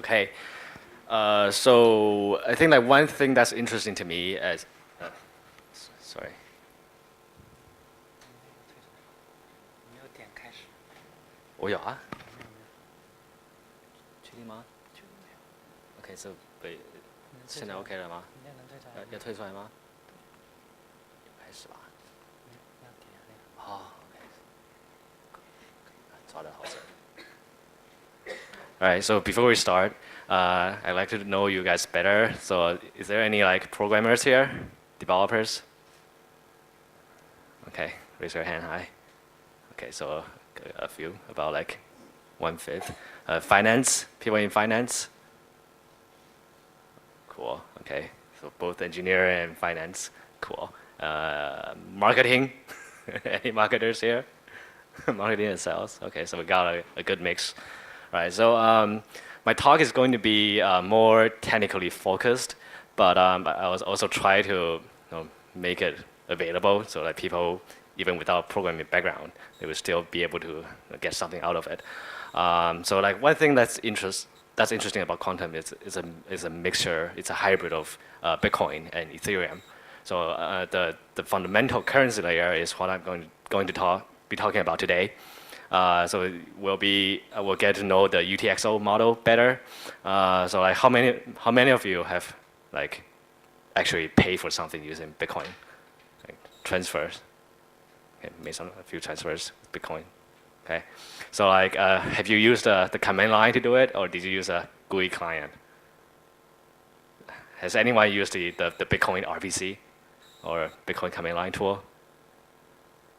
Okay. So I think like one thing that's interesting to me is, sorry. 没有点开始，我有啊，没有没有，确定吗就没有。？OK，这被现在你能退出来 OK 了吗？你那能退出来吗？要退出来吗？开始吧。你要点那个。哦，OK，抓得好准。All right, so before we start, I'd like to know you guys better. So, is there any like programmers here, developers? Okay, raise your hand high. Okay, so a few, about like 1/5. Finance, people in finance. Cool. Okay, so both engineer and finance. Cool. Marketing. Any marketers here? Marketing and sales. Okay, so we got a good mix. Right. So my talk is going to be more technically focused, but I was also try to make it available so that people, even without programming background, they will still be able to get something out of it. So like one thing that's interesting about Qtum is a mixture. It's a hybrid of Bitcoin and Ethereum. So the fundamental currency layer is what I'm going to be talking about today. So we'll get to know the UTXO model better. So like how many of you have like actually paid for something using Bitcoin, like transfers? Okay, made a few transfers with Bitcoin. Okay, so like have you used the command line to do it, or did you use a GUI client? Has anyone used the Bitcoin RPC or Bitcoin command line tool?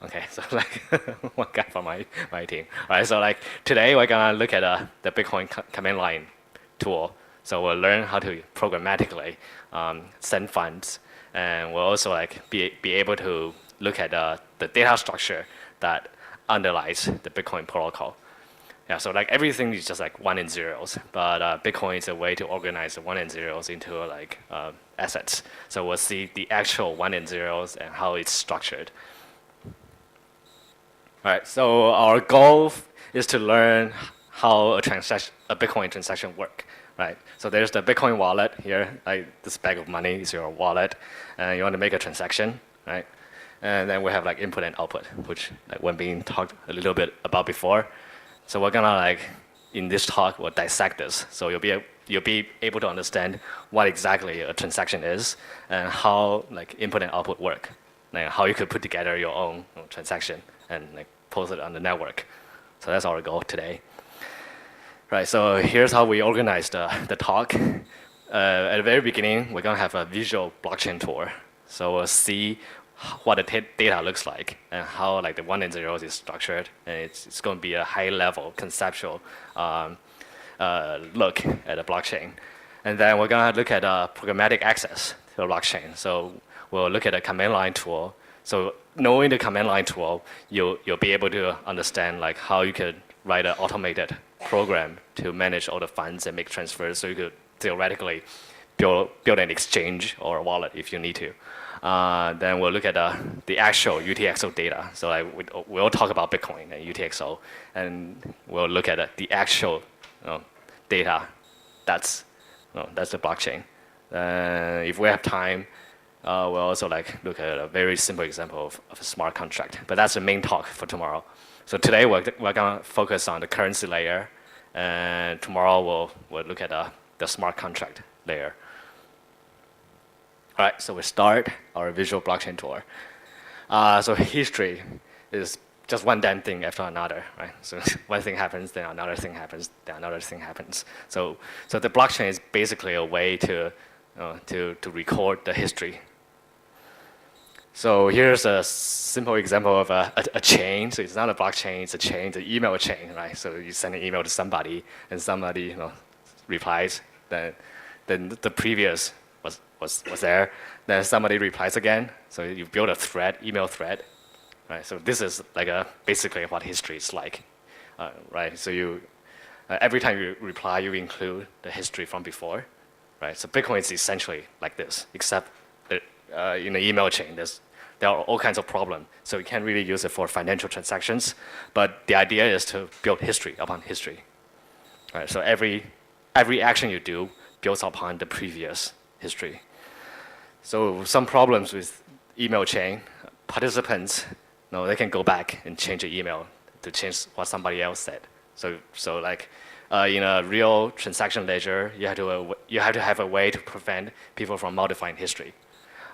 Okay, so like one guy from my team. All right, so like today we're gonna look at the Bitcoin command line tool. So we'll learn how to programmatically send funds, and we'll also like be able to look at the data structure that underlies the Bitcoin protocol. Yeah, so like everything is just like one and zeros, but Bitcoin is a way to organize the one and zeros into like assets. So we'll see the actual one and zeros and how it's structured. All right, so our goal is to learn how a Bitcoin transaction work, right? So there's the Bitcoin wallet here, like this bag of money is your wallet, and you want to make a transaction, right? And then we have like input and output, which like Wenbin talked a little bit about before. So we're gonna like, in this talk, we'll dissect this. So you'll be able to understand what exactly a transaction is and how like input and output work, like how you could put together your own transaction and like post it on the network. So that's our goal today. Right, so here's how we organize the talk. At the very beginning, we're gonna have a visual blockchain tour. So we'll see what the data looks like and how like the one and zeros is structured. And it's going to be a high level conceptual look at the blockchain. And then we're gonna look at programmatic access to the blockchain. So we'll look at a command line tool. So knowing the command line tool, you'll be able to understand like how you could write an automated program to manage all the funds and make transfers. So you could theoretically build an exchange or a wallet if you need to. Then we'll look at the actual UTXO data. So like we'll talk about Bitcoin and UTXO, and we'll look at the actual data. That's the blockchain. If we have time, we'll also like look at a very simple example of a smart contract. But that's the main talk for tomorrow. So today we're gonna focus on the currency layer, and tomorrow we'll look at the smart contract layer. All right, so we start our visual blockchain tour. So history is just one damn thing after another, right? So one thing happens, then another thing happens, then another thing happens. So the blockchain is basically a way to record the history. So here's a simple example of a chain. So it's not a blockchain, it's a chain, it's an email chain, right? So you send an email to somebody, and somebody replies. Then the previous was there. Then somebody replies again. So you build a thread, email thread, right? So this is like basically what history is like, right? So you every time you reply, you include the history from before, right? So Bitcoin is essentially like this, except that in the email chain, there are all kinds of problems. So you can't really use it for financial transactions. But the idea is to build history upon history. Right, so every every action you do builds upon the previous history. So some problems with email chain, participants, they can go back and change the email to change what somebody else said. So like in a real transaction ledger, you have to have a way to prevent people from modifying history.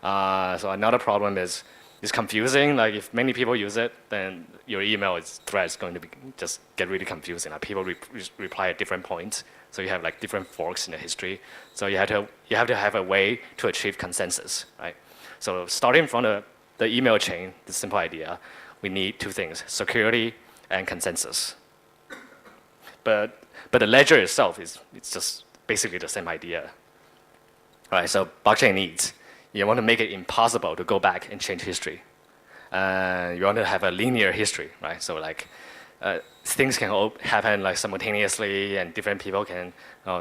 So another problem is it's confusing. Like if many people use it, then your email thread is going to just get really confusing. Like people reply at different points, so you have like different forks in the history. So you have to have a way to achieve consensus, right? So starting from the email chain, the simple idea, we need two things: security and consensus. But the ledger itself it's just basically the same idea. All right, so blockchain needs. You want to make it impossible to go back and change history. You want to have a linear history, right? So like things can all happen like simultaneously, and different people can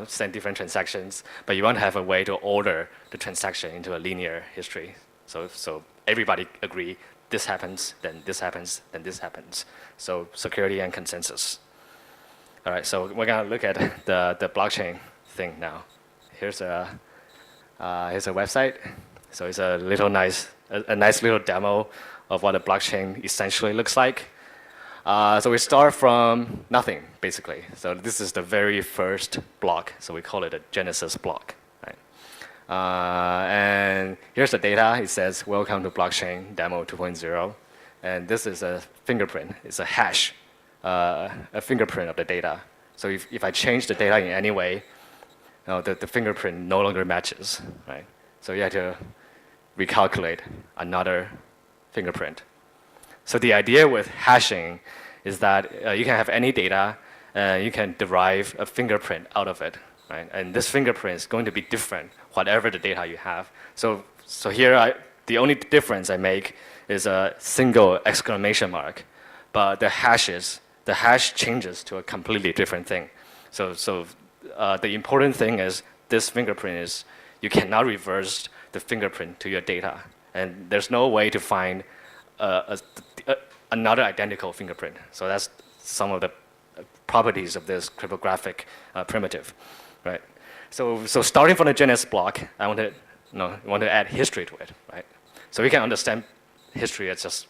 send different transactions. But you want to have a way to order the transaction into a linear history. So everybody agree this happens, then this happens, then this happens. So security and consensus. All right, so we're gonna look at the blockchain thing now. Here's a website. So it's a nice little demo of what a blockchain essentially looks like. So we start from nothing, basically. So this is the very first block. So we call it a genesis block. Right? And here's the data. It says, welcome to blockchain demo 2.0. And this is a fingerprint. It's a hash, a fingerprint of the data. So if I change the data in any way, the fingerprint no longer matches. Right? So you have to recalculate another fingerprint. So the idea with hashing is that you can have any data, you can derive a fingerprint out of it, right? And this fingerprint is going to be different, whatever the data you have. So here, the only difference I make is a single exclamation mark, but the hash changes to a completely different thing. So the important thing is this fingerprint is you cannot reverse the fingerprint to your data, and there's no way to find another identical fingerprint. So that's some of the properties of this cryptographic primitive, right? So starting from the genesis block, I want to add history to it, right? So we can understand history as just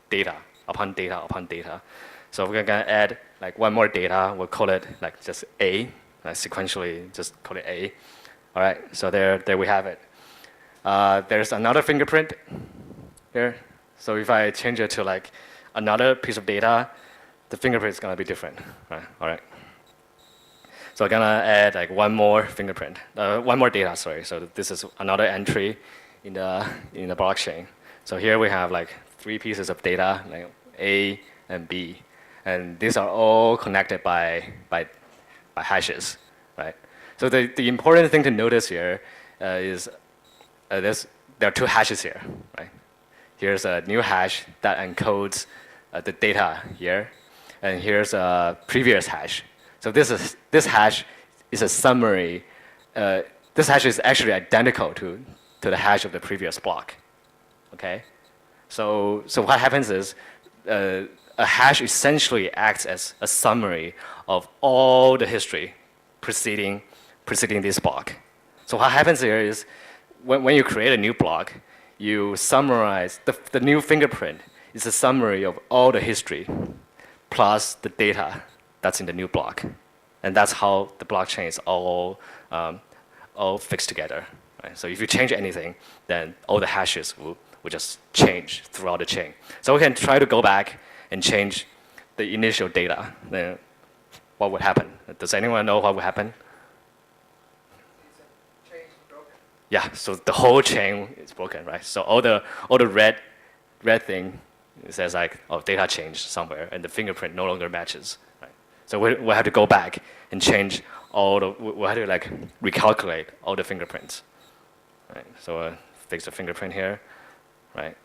data upon data upon data. So we're gonna add like one more data. We'll call it like just A, sequentially just call it A. All right. So there we have it. There's another fingerprint here. So if I change it to like another piece of data, the fingerprint is gonna be different. Right? All right. So I'm gonna add like one more fingerprint, one more data. Sorry. So this is another entry in the blockchain. So here we have like three pieces of data, like A and B, and these are all connected by hashes, right? So the important thing to notice here is there are two hashes here, right? Here's a new hash that encodes the data here, and here's a previous hash. So this hash is a summary. This hash is actually identical to the hash of the previous block. Okay, so what happens is a hash essentially acts as a summary of all the history preceding this block. So what happens here is when you create a new block, you summarize the new fingerprint is a summary of all the history plus the data that's in the new block, and that's how the blockchain is all fixed together. Right? So if you change anything, then all the hashes will just change throughout the chain. So we can try to go back and change the initial data. Then what would happen? Does anyone know what would happen? Yeah, so the whole chain is broken, right? So all the red thing, it says like, data changed somewhere, and the fingerprint no longer matches, right? So we'll have to go back and change we'll have to like recalculate all the fingerprints, right? So fix the fingerprint here, right?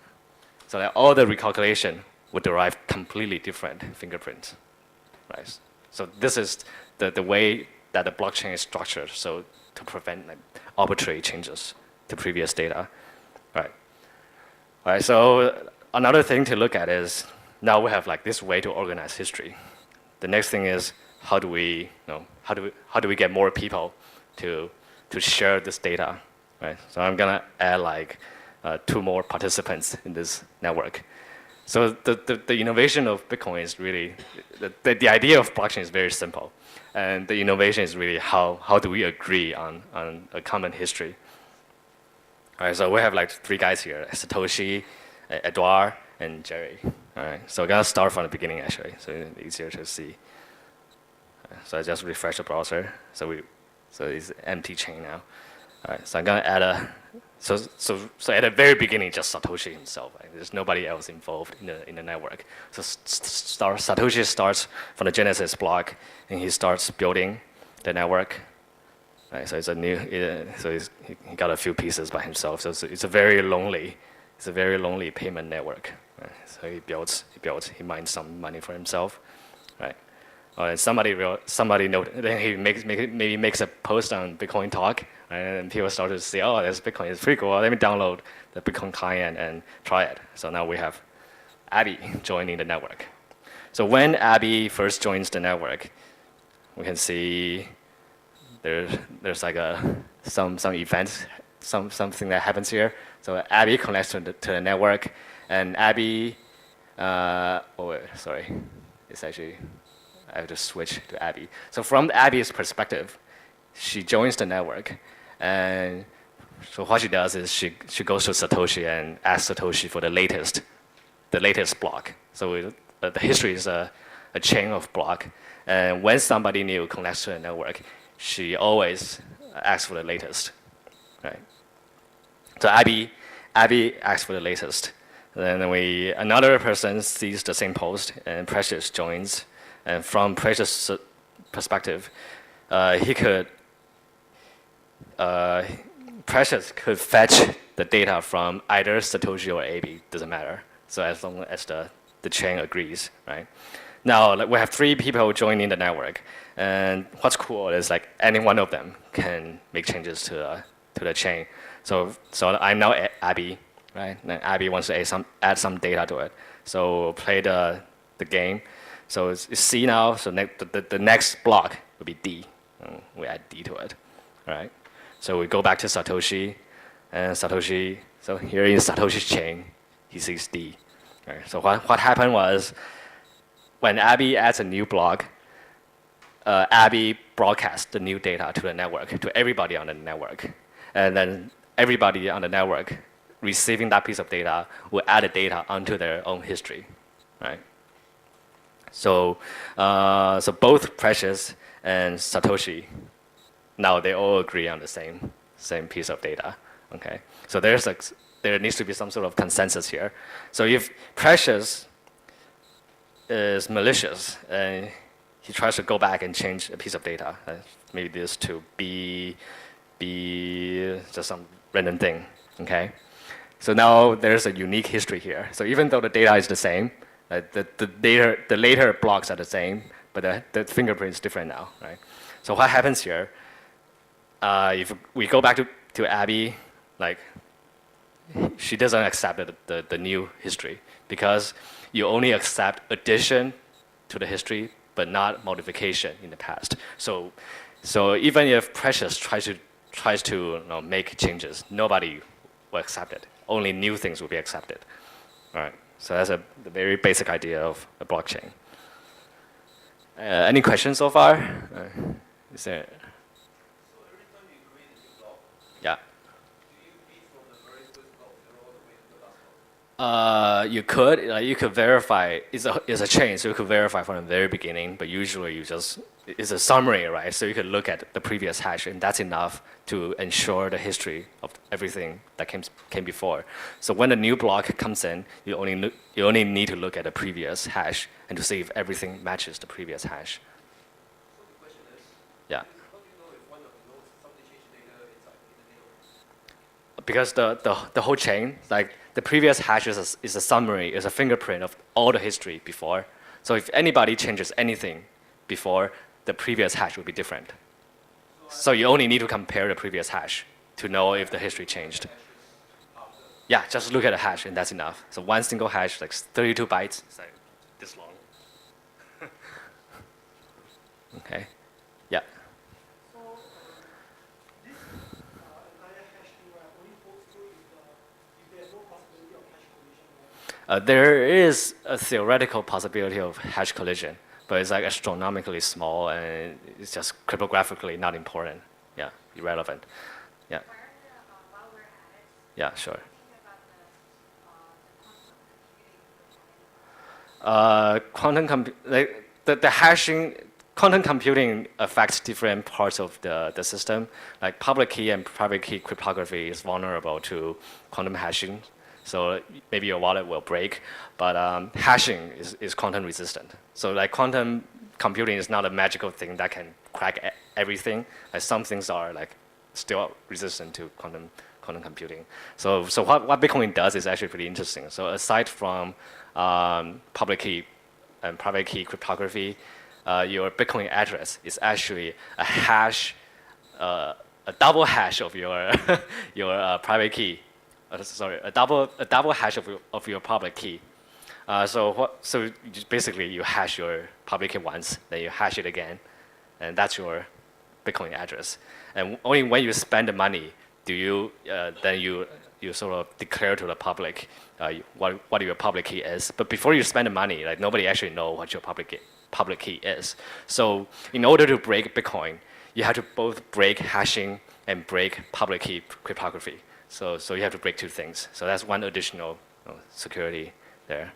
So that all the recalculation would derive completely different fingerprints, right? So this is the way that the blockchain is structured, so to prevent like arbitrary changes to previous data, right? All right, so another thing to look at is now we have like this way to organize history. The next thing is how do we, how do we get more people to share this data, right? So I'm gonna add like 2 more participants in this network. So the innovation of Bitcoin is really, the idea of blockchain is very simple. And the innovation is really how do we agree on a common history. All right, so we have like 3 guys here, Satoshi, Edouard, and Jerry. All right, so we're gonna start from the beginning actually, so it's easier to see. So I just refresh the browser. So it's empty chain now. All right, so I'm gonna add so at the very beginning, just Satoshi himself. Right? There's nobody else involved in the network. So Satoshi starts from the Genesis block, and he starts building the network. Right, so it's a new. He got a few pieces by himself. So it's a very lonely payment network. Right? So he mines some money for himself. Right. Somebody then he maybe makes a post on Bitcoin Talk, right? And people start to say, oh, this Bitcoin is pretty cool. Let me download the Bitcoin client and try it. So now we have Abby joining the network. So when Abby first joins the network, we can see there's like some events, something that happens here. So Abby connects to the network, and Abby, sorry, it's actually. I have to switch to Abby. So from Abby's perspective, she joins the network, and so what she does is she goes to Satoshi and asks Satoshi for the latest block. So the history is a chain of block, and when somebody new connects to the network, she always asks for the latest, right? So Abby asks for the latest. Then another person sees the same post, and Precious joins. And from Precious' perspective, Precious could fetch the data from either Satoshi or Abby, doesn't matter. So as long as the chain agrees, right? Now we have 3 people joining the network, and what's cool is like any one of them can make changes to the chain. So I'm now Abby, right? And Abby wants to add some data to it. So play the game. So it's C now, so the next block will be D. And we add D to it, right? So we go back to Satoshi, and Satoshi, so here in Satoshi's chain, he sees D. Right? So what happened was, when Abby adds a new block, Abby broadcasts the new data to the network, to everybody on the network. And then everybody on the network receiving that piece of data will add the data onto their own history, right? So both Precious and Satoshi, now they all agree on the same piece of data. Okay, so there needs to be some sort of consensus here. So if Precious is malicious and he tries to go back and change a piece of data, maybe this to be just some random thing. Okay, so now there's a unique history here. So even though the data is the same, the later blocks are the same, but the fingerprint is different now, right? So what happens here? If we go back to Abby, like she doesn't accept the new history because you only accept addition to the history, but not modification in the past. So even if Precious tries to make changes, nobody will accept it. Only new things will be accepted. All right. So that's the very basic idea of a blockchain. Any questions so far? Is there? So every time you create a new block, Yeah. do you beat from the very first block 0 all the way to the last block? You could verify. It's a chain, so you could verify from the very beginning. But usually, it's a summary, right? So you could look at the previous hash, and that's enough to ensure the history of everything that came before. So when a new block comes in, you only need to look at the previous hash and to see if everything matches the previous hash. So the question is, Yeah. how do you know if one of the nodes, somebody changed data inside in the middle? Because the whole chain, like the previous hash is a summary, is a fingerprint of all the history before. So if anybody changes anything before, the previous hash will be different. So you only need to compare the previous hash to know if the history changed. Yeah, just look at the hash and that's enough. So one single hash, like 32 bytes, it's like this long. Okay. Yeah. So this entire hashing only holds true if there's no possibility of hash collision, right? There is a theoretical possibility of hash collision, but it's like astronomically small and it's just cryptographically not important. Yeah, irrelevant. Yeah. While we're at it, Yeah, sure. think about the quantum computing. Like the hashing, quantum computing affects different parts of the system. Like public key and private key cryptography is vulnerable to quantum hashing. So maybe your wallet will break, but hashing is quantum resistant. So like quantum computing is not a magical thing that can crack everything. Like some things are like still resistant to quantum computing. So what Bitcoin does is actually pretty interesting. So aside from public key and private key cryptography, your Bitcoin address is actually a hash, a double hash of your your private key. Sorry, a double hash of your public key. So you basically you hash your public key once, then you hash it again, and that's your Bitcoin address. And only when you spend the money do you then you sort of declare to the public what your public key is. But before you spend the money, like nobody actually know what your public key is. So in order to break Bitcoin, you have to both break hashing and break public key cryptography. So you have to break two things. So that's one additional security there.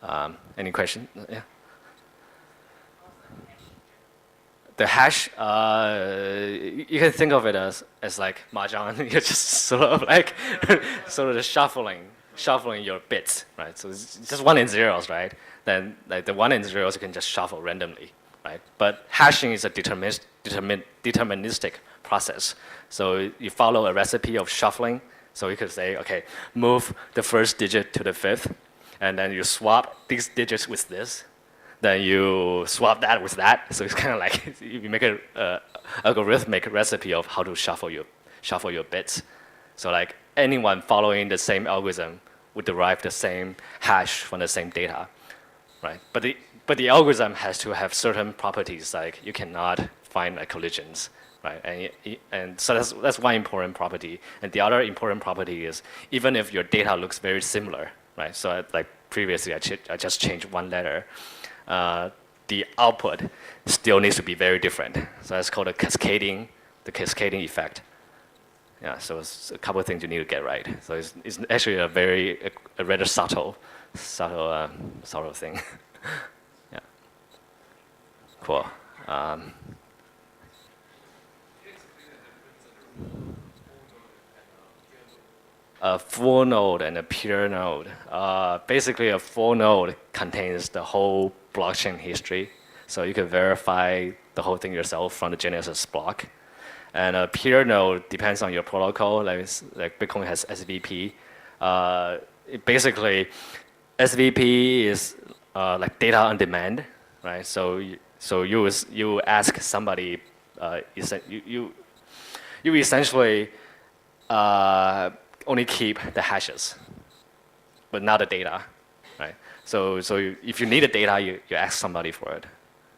Yeah. Any question? Yeah. The hash, you can think of it as like mahjong. You're just sort of like sort of shuffling your bits, right? So it's just one and zeros, right? Then like the one and zeros you can just shuffle randomly, right? But hashing is a deterministic process. So you follow a recipe of shuffling. So you could say, okay, move the first digit to the fifth, and then you swap these digits with this. Then you swap that with that. So it's kind of like you make a algorithmic recipe of how to shuffle your bits. So like anyone following the same algorithm would derive the same hash from the same data, right? But the algorithm has to have certain properties, like you cannot find like collisions, right? And so that's one important property. And the other important property is even if your data looks very similar, right? So like previously I just changed one letter. The output still needs to be very different. So that's called the cascading effect. Yeah, so it's a couple of things you need to get right. So it's actually a rather subtle thing. Yeah. Cool. A full node and a peer node. Basically, a full node contains the whole blockchain history, so you can verify the whole thing yourself from the Genesis block. And a peer node depends on your protocol. Like Bitcoin has SVP. Basically, SVP is like data on demand, right? So you ask somebody, you essentially only keep the hashes, but not the data, right? So if you need the data, you ask somebody for it.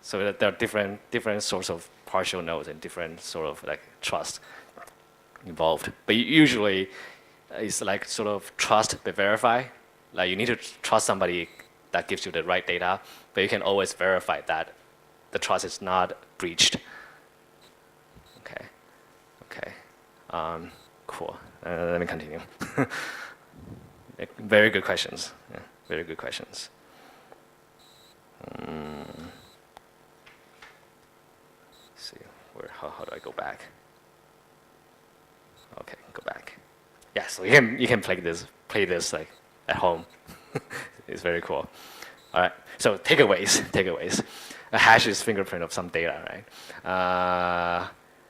So there are different sorts of partial nodes and different sort of like trust involved. But usually, it's like sort of trust but verify. Like you need to trust somebody that gives you the right data, but you can always verify that the trust is not breached. Okay. Cool. Let me continue. Very good questions. Yeah, very good questions. See, how do I go back? Okay, go back. Yeah, so you can play this like at home. It's very cool. All right. So takeaways. A hash is fingerprint of some data, right?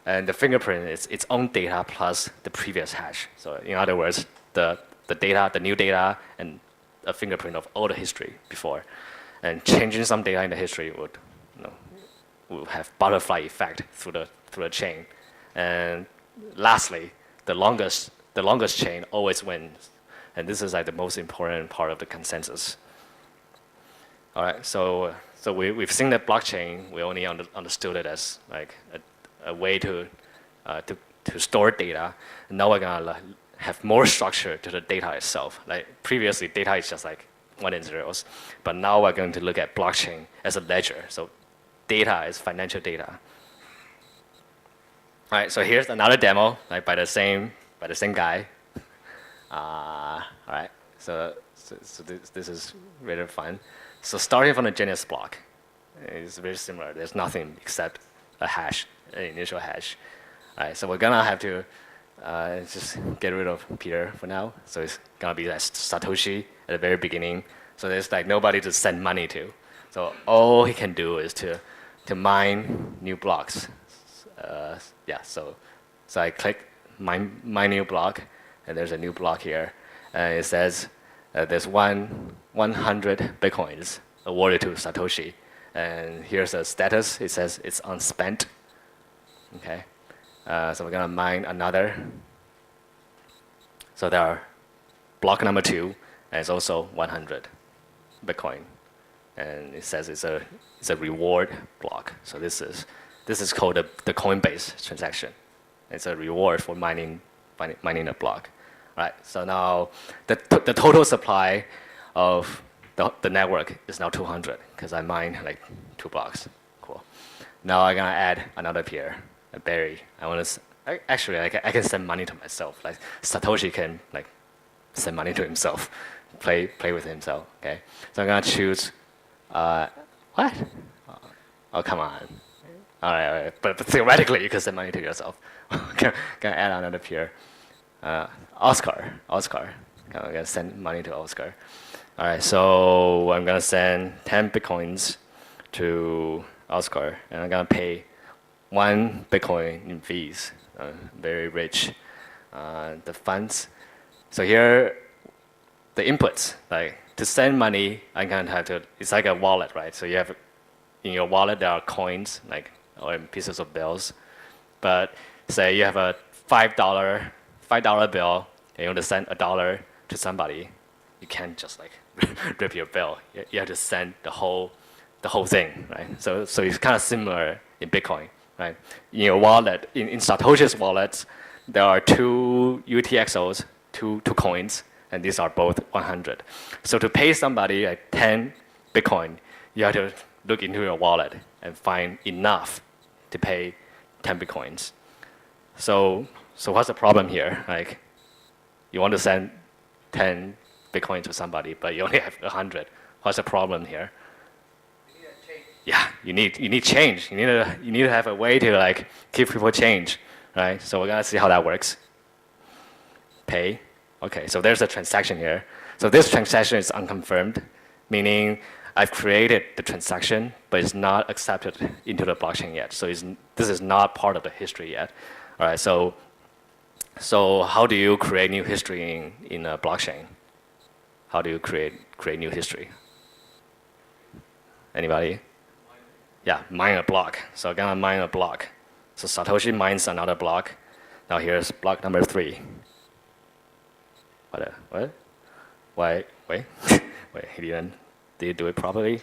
And the fingerprint is its own data plus the previous hash. So in other words, the data, the new data, and a fingerprint of all the history before. And changing some data in the history will have butterfly effect through the chain. And lastly, the longest chain always wins. And this is like the most important part of the consensus. All right, so we've seen that blockchain. We only understood it as like a way to store data. Now we're gonna have more structure to the data itself. Like previously, data is just like one and zeros, but now we're going to look at blockchain as a ledger. So data is financial data. All right, so here's another demo, like by the same guy. All right, so this is really fun. So starting from the Genesis block, it's very similar. There's nothing except a hash, an initial hash. All right, so we're gonna have to just get rid of Peter for now. So it's gonna be like Satoshi at the very beginning. So there's like nobody to send money to. So all he can do is to mine new blocks. Yeah, so I click mine new block, and there's a new block here, and it says there's 100 bitcoins awarded to Satoshi, and here's a status. It says it's unspent. Okay, so we're gonna mine another. So there are block number 2, and it's also 100 bitcoin, and it says it's a reward block. So this is called the Coinbase transaction. It's a reward for mining a block. All right. So now the total supply of the network is now 200 because I mined like 2 blocks. Cool. Now I'm gonna add another peer, a Barry. Actually I can send money to myself. Like Satoshi can like send money to himself, play with himself. Okay. So I'm gonna choose. What? Oh come on. All right. But theoretically, you can send money to yourself. Gonna add another peer. Oscar. I'm gonna send money to Oscar. All right. So I'm gonna send 10 bitcoins to Oscar, and I'm gonna pay 1 bitcoin in fees. Very rich. The funds. So here, the inputs. Like to send money, I'm gonna have to. It's like a wallet, right? So you have in your wallet there are coins, like or pieces of bills. But say you have a $5 bill, and you want to send $1 to somebody, you can't just like rip your bill. You have to send the whole thing, right? So it's kind of similar in Bitcoin, right? In your wallet, in Satoshi's wallets, there are 2 UTXOs, two coins, and these are both 100. So to pay somebody like 10 Bitcoin, you have to look into your wallet and find enough to pay 10 Bitcoins. So what's the problem here? Like, you want to send 10 Bitcoin to somebody, but you only have 100. What's the problem here? You need a change. Yeah, you need change. You need to have a way to like give people change, right? So we're gonna see how that works. Pay. Okay, so there's a transaction here. So this transaction is unconfirmed, meaning I've created the transaction, but it's not accepted into the blockchain yet. So this is not part of the history yet. All right, so how do you create new history in a blockchain? How do you create new history? Anybody? Yeah, mine a block. So I'm gonna mine a block. So Satoshi mines another block. Now here's block number 3. What? Why? Wait. Wait, he didn't. Did you do it properly?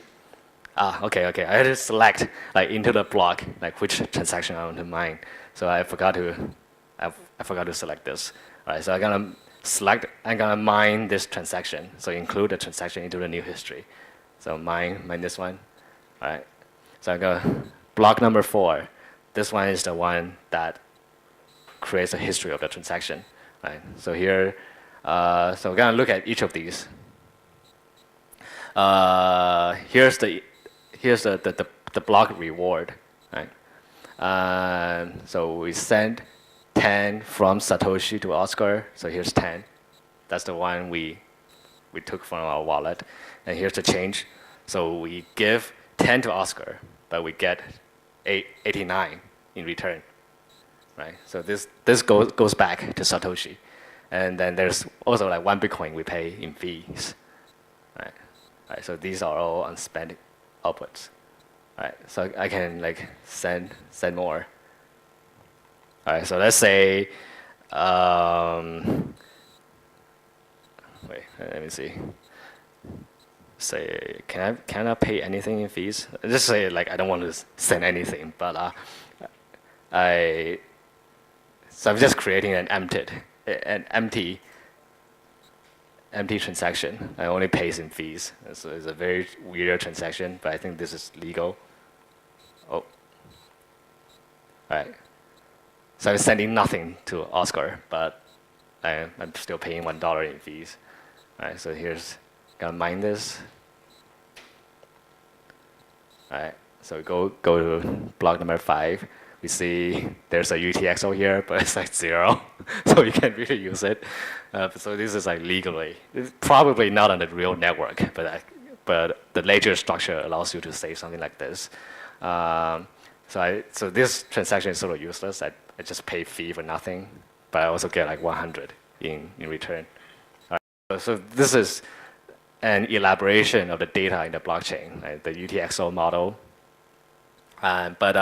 Okay. I had to select like into the block like which transaction I want to mine. So I forgot to select this. All right, so I'm gonna mine this transaction. So include the transaction into the new history. So mine this one. All right. So I go block number 4. This one is the one that creates a history of the transaction. Right. So here, so we're gonna look at each of these. Here's the block reward, right? So we send 10 from Satoshi to Oscar. So here's 10. That's the one we took from our wallet. And here's the change. So we give 10 to Oscar, but we get 89 in return, right? So this goes back to Satoshi. And then there's also like 1 Bitcoin we pay in fees, right? Right, so these are all unspent outputs. Right, so I can like send more. All right, so let's say, wait, let me see. say, can I pay anything in fees? Just say like I don't want to send anything, but so I'm just creating an empty transaction. I only pays in fees. So it's a very weird transaction, but I think this is legal. Oh, all right. So I'm sending nothing to Oscar, but I'm still paying $1 in fees. All right, so here's, gonna mine this. All right, so we go to block number 5. We see there's a UTXO here, but it's like 0, so you can't really use it. So this is like legally, it's probably not on the real network, but the ledger structure allows you to say something like this. So this transaction is sort of useless. I just pay fee for nothing, but I also get like 100 in return. All right. So this is an elaboration of the data in the blockchain, right? The UTXO model. But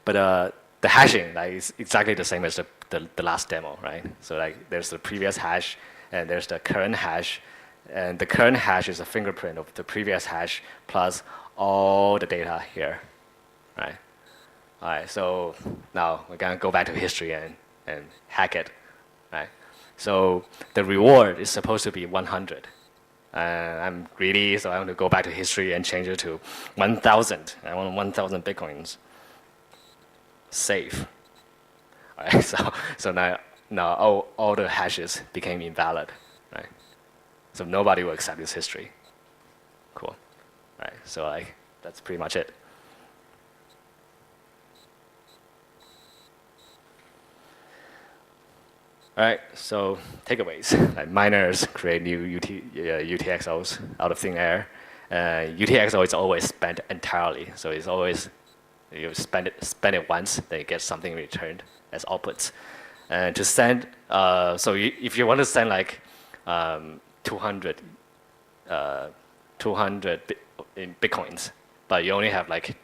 the hashing like, is exactly the same as the last demo, right? So like there's the previous hash and there's the current hash, and the current hash is a fingerprint of the previous hash plus all the data here, right? All right, so now we're gonna go back to history and hack it, right? So the reward is supposed to be 100. I'm greedy, so I want to go back to history and change it to 1,000. I want 1,000 bitcoins. Save. All right, so now all the hashes became invalid, right? So nobody will accept this history. Cool. All right, so like that's pretty much it. All right, so takeaways. Like miners create new UTXOs out of thin air. UTXO is always spent entirely, so it's always you spend it once, then you get something returned as outputs. And to send, if you want to send like 200 in bitcoins, but you only have like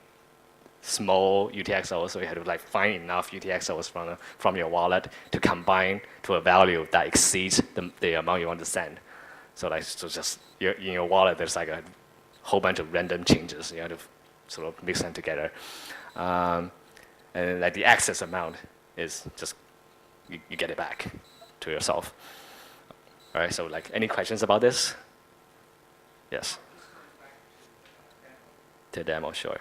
small UTXOs, so you have to like find enough UTXOs from your wallet to combine to a value that exceeds the amount you want to send. So just in your wallet, there's like a whole bunch of random changes. You have to sort of mix them together, and like the excess amount is just you get it back to yourself. All right. So like, any questions about this? Yes. To demo, sure.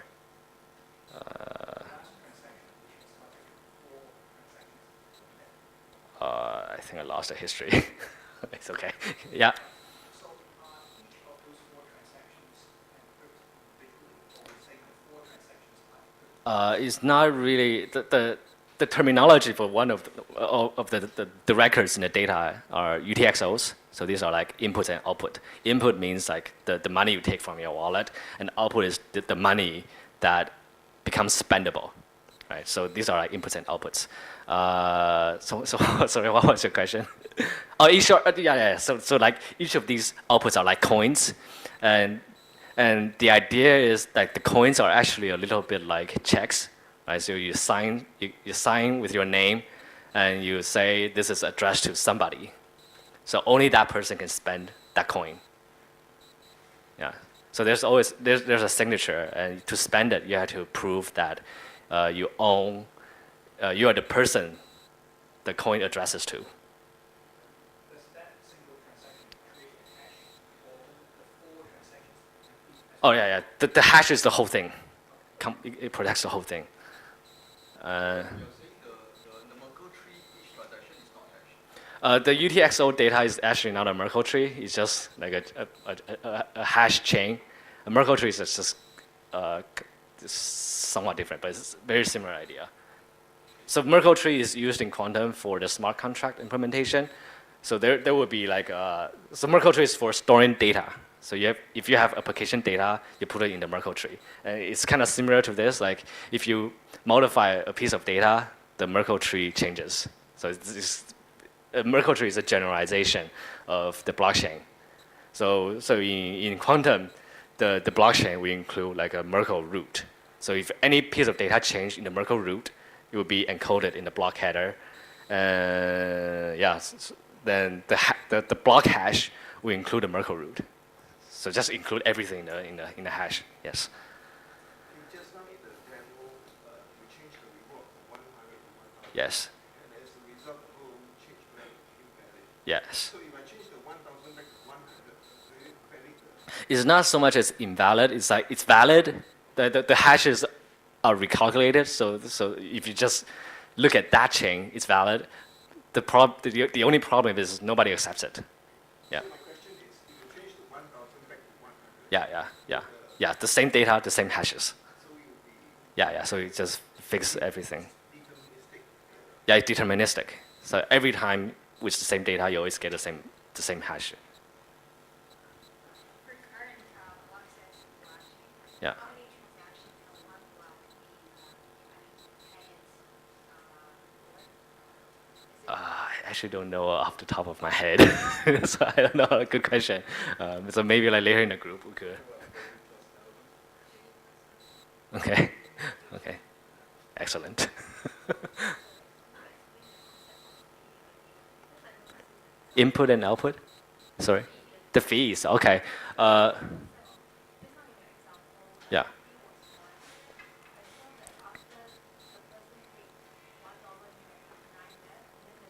I think I lost the history. It's okay. Yeah. So each of those 4 transactions encrypt Bitcoin, or say the 4 transactions are encrypted. It's not really the terminology for one of the records in the data are UTXOs. So these are like input and output. Input means like the money you take from your wallet, and output is the money that becomes spendable, right? So these are like inputs and outputs. So sorry, what was your question? Oh, yeah. So like each of these outputs are like coins, and the idea is like the coins are actually a little bit like checks, right? So you sign with your name, and you say this is addressed to somebody. So only that person can spend that coin. Yeah. So there's a signature, and to spend it, you have to prove that you own, you are the person the coin addresses to. Does that single transaction create a hash, or the 4 transactions include Oh yeah. The hash is the whole thing. It protects the whole thing. You're saying the Merkle tree, each transaction is not hashed. The UTXO data is actually not a Merkle tree. It's just like a hash chain. A Merkle tree is just somewhat different, but it's a very similar idea. So Merkle tree is used in Qtum for the smart contract implementation. So there would be like so Merkle tree is for storing data. So if you have application data, you put it in the Merkle tree. And it's kind of similar to this. Like if you modify a piece of data, the Merkle tree changes. So a Merkle tree is a generalization of the blockchain. So in Qtum, the blockchain we include like a Merkle root. So if any piece of data changed in the Merkle root, it will be encoded in the block header. Then the block hash will include the Merkle root. So just include everything in the hash. Yes. Just now in the demo, you change the reward from 100 to 1,000. Yes. And as a result, the whole change value invalid. Yes. So if I change the 1,000 back to 100, will it valid It's not so much as invalid. It's like it's valid. The hashes are recalculated. So if you just look at that chain, it's valid. The only problem is nobody accepts it. Yeah. My question is, if you change the 1,000 back to 100, Yeah. The same data, the same hashes. so it will be Yeah. So you just fix everything. deterministic. Yeah, it's deterministic. So every time with the same data, you always get the same hash. For current block size blockchain, Yeah. how many transactions can one block be, I actually don't know off the top of my head, so I don't know. Good question. So maybe like later in the group we could. Okay. Okay. Excellent. Input and output. Sorry. The fees. Okay. Yeah.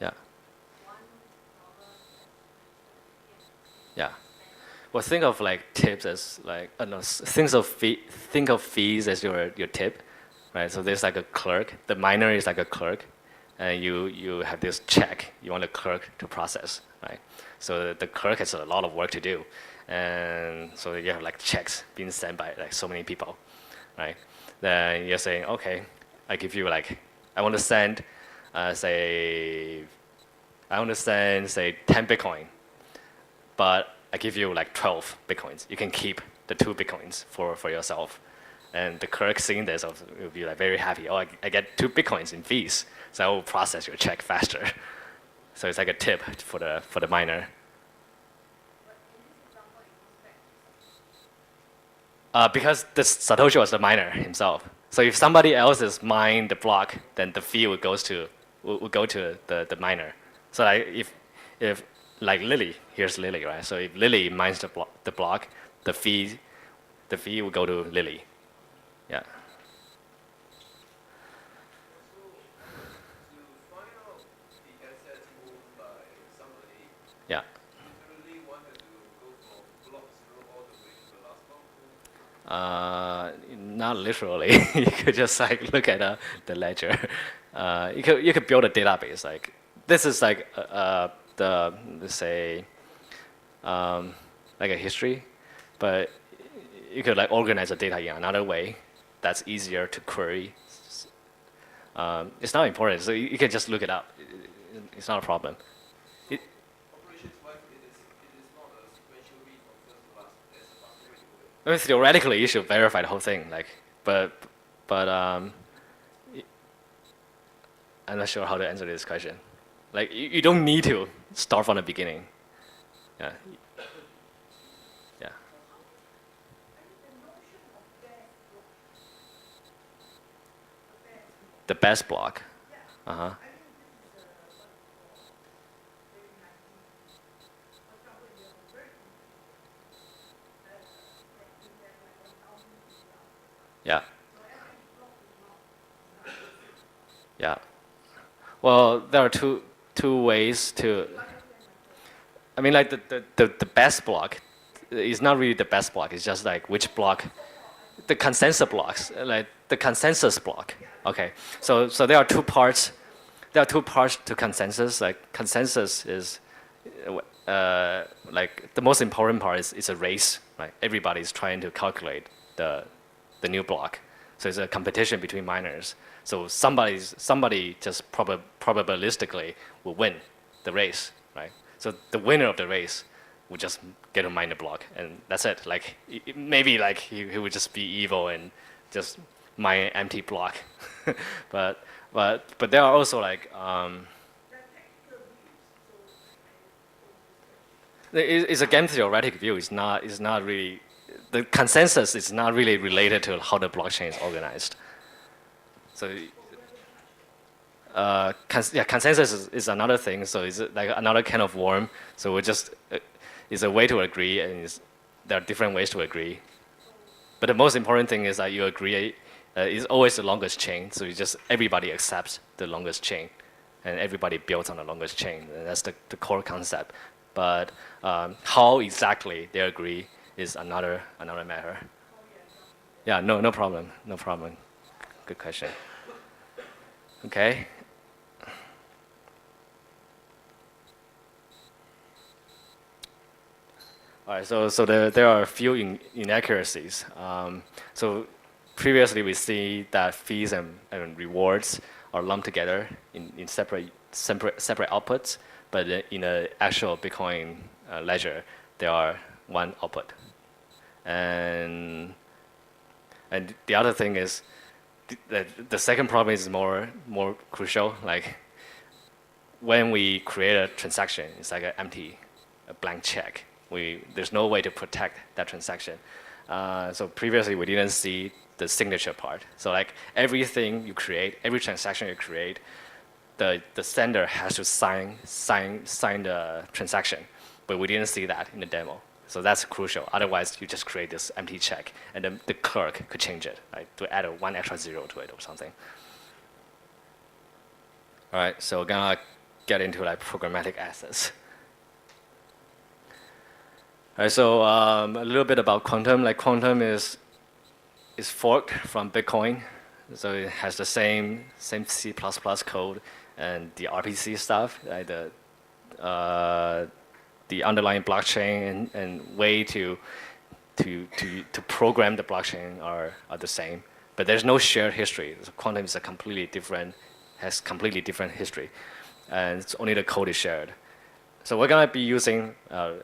Yeah. Yeah. Well, think of like tips as like no, think of fees as your tip, right? So there's like a clerk. The miner is like a clerk, and you have this check. You want the clerk to process, right? So the clerk has a lot of work to do, and so you have like checks being sent by like so many people, right? Then you're saying, okay, I give you like I want to send, say 10 Bitcoin, but I give you like 12 Bitcoins. You can keep the 2 Bitcoins for yourself. And the clerk seeing this will be like very happy. Oh, I get 2 Bitcoins in fees, so I will process your check faster. So it's like a tip for the miner. Because the Satoshi was the miner himself. So if somebody else is mined the block, then the fee will go to the miner. So like if like Lily, here's Lily, right? So if Lily mines the block, the fee will go to Lily. Yeah. To find out the assets owned by somebody, Yeah. you really wanted to go from block 0 all the way to the last block? Not literally. You could just like look at the ledger. You could build a database. Like this is like let's say like a history, but you could like organize the data in another way that's easier to query. It's not important, so you can just look it up. It's not a problem. Operations-wise, it is not a sequential read from first to last. There's a faster way to do it. I mean, theoretically, you should verify the whole thing. Like, but I'm not sure how to answer this question. Like, you don't need to start from the beginning. Yeah. Yeah. The best block. Uh-huh. Yeah. Yeah. Well, there are two ways to. I mean, like the best block is not really the best block. It's just like which block, the consensus blocks, like the consensus block. Okay. So there are two parts. There are two parts to consensus. Like consensus is, like the most important part is a race. Right. Everybody's trying to calculate the new block. So it's a competition between miners. So somebody just probabilistically will win the race, right? So the winner of the race will just get to mine the block, and that's it. Like maybe like he would just be evil and just mine an empty block, but there are also like it's a game theoretic view. It's not really the consensus is not really related to how the blockchain is organized. So, consensus is another thing. So it's like another kind of worm. So we just it's a way to agree, and it's there are different ways to agree. But the most important thing is that you agree is always the longest chain. So you just everybody accepts the longest chain, and everybody builds on the longest chain. And that's the core concept. But how exactly they agree is another matter. Yeah, no problem, no problem. Good question. Okay. All right, so there are a few inaccuracies. So previously we see that fees and rewards are lumped together in separate outputs, but in the actual Bitcoin ledger, they are one output. And the other thing is, the second problem is more crucial. Like when we create a transaction, it's like a blank check. There's no way to protect that transaction. So previously we didn't see the signature part. So like everything you create, every transaction you create, the sender has to sign the transaction, but we didn't see that in the demo. So that's crucial. Otherwise, you just create this empty check, and then the clerk could change it, right, to add one extra zero to it or something. All right, so we're gonna get into like programmatic access. All right, so a little bit about Qtum. Like Qtum is forked from Bitcoin, so it has the same C++ code and the RPC stuff, right? The underlying blockchain and way to program the blockchain are the same, but there's no shared history. So Qtum is has completely different history, and it's only the code is shared. So we're gonna be using a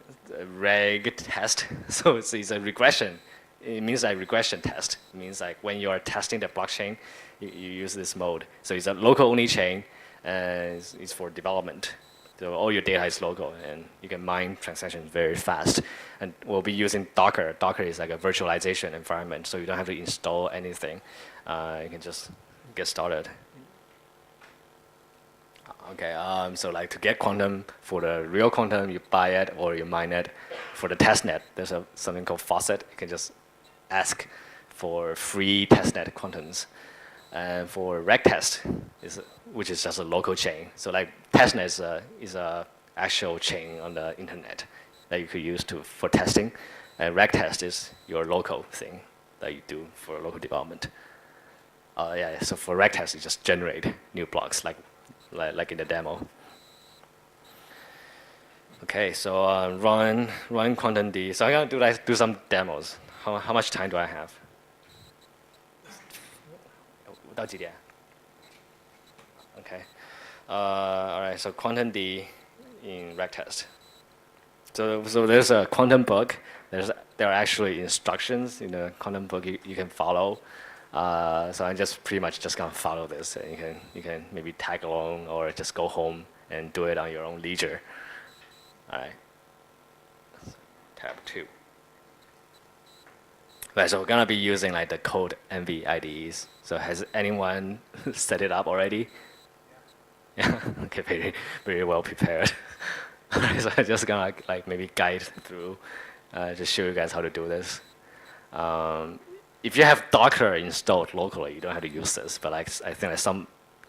reg test. So it's a regression. It means like regression test. It means like when you are testing the blockchain, you use this mode. So it's a local only chain, and it's for development. So all your data is local, and you can mine transactions very fast. And we'll be using Docker. Docker is like a virtualization environment, so you don't have to install anything. You can just get started. Okay, so like to get Qtum, for the real Qtum, you buy it or you mine it. For the testnet, there's something called faucet. You can just ask for free testnet Qtums. And for regtest, which is just a local chain. So like testnet is a actual chain on the internet that you could use for testing. And regtest is your local thing that you do for local development. Yeah, so for regtest, you just generate new blocks like in the demo. Okay, so run Qtum. So I'm gonna do some demos. How much time do I have? 到几点? Okay. All right. So Qtum in regtest. So there's a Qtum book. There are actually instructions in the Qtum book you can follow. So I'm just pretty much just gonna follow this, and you can maybe tag along or just go home and do it on your own leisure. All right. Tab 2. Right, so we're gonna be using like the code envy IDEs. So has anyone set it up already? Yeah. Okay, very well prepared. Alright, so I'm just gonna like maybe guide through, just show you guys how to do this. If you have Docker installed locally, you don't have to use this. But like I think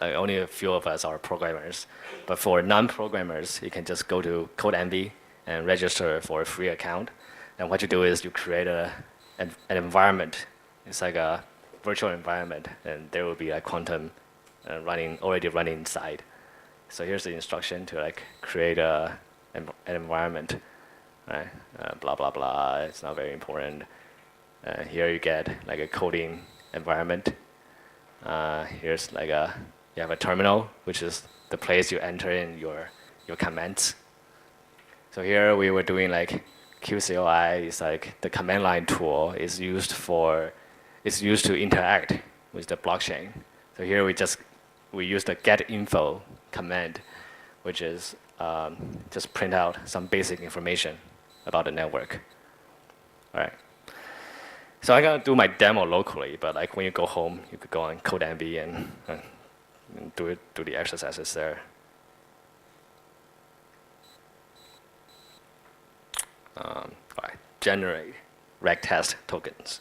only a few of us are programmers. But for non-programmers, you can just go to CodeEnvy and register for a free account. And what you do is you create an environment. It's like a virtual environment, and there will be like Qtum already running inside. So here's the instruction to like create an environment, right? Blah blah blah. It's not very important. Here you get like a coding environment. Here's like you have a terminal, which is the place you enter in your commands. So here we were doing like QCOI is like the command line tool is used to interact with the blockchain. So here we use the get info command, which is just print out some basic information about the network. All right. So I'm gonna do my demo locally, but like when you go home, you could go on CodeEnvy and do the exercises there. All right, generate. reg test tokens.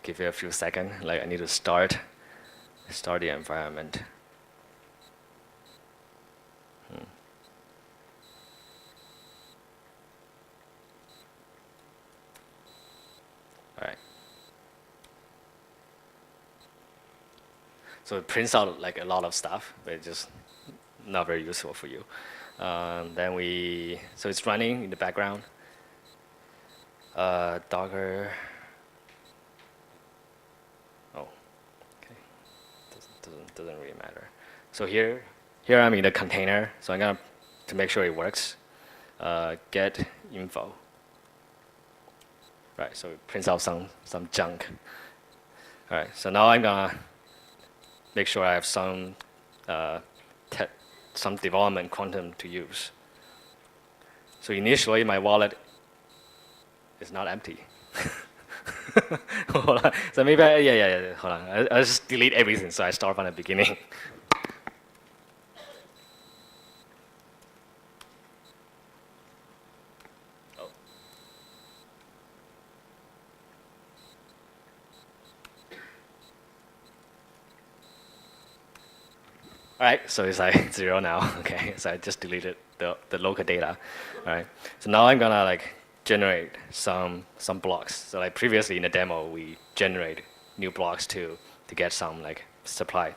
Give it a few seconds. Like I need to start the environment. All right. So it prints out like a lot of stuff, but it's just not very useful for you. So it's running in the background. Docker. Oh, okay. Doesn't really matter. So here I'm in the container. So I'm gonna to make sure it works. Get info. Right. So it prints out some junk. All right. So now I'm gonna make sure I have some development Qtum to use. So initially, my wallet is not empty. Hold on. So maybe yeah. Hold on. I'll just delete everything. So I start from the beginning. Oh. All right. So it's like 0 now. Okay. So I just deleted the local data. All right. So now I'm gonna like generate some blocks. So like previously in the demo, we generate new blocks to get some like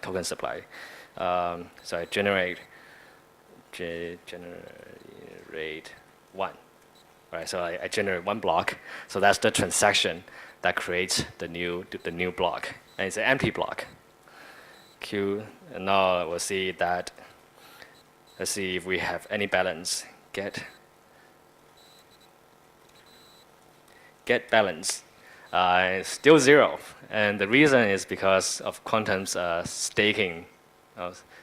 token supply. So I generate 1. Right. So I generate 1 block. So that's the transaction that creates the new block, and it's an empty block. Q. And now we'll see that. Let's see if we have any balance. Get balance. Still 0, and the reason is because of Qtum's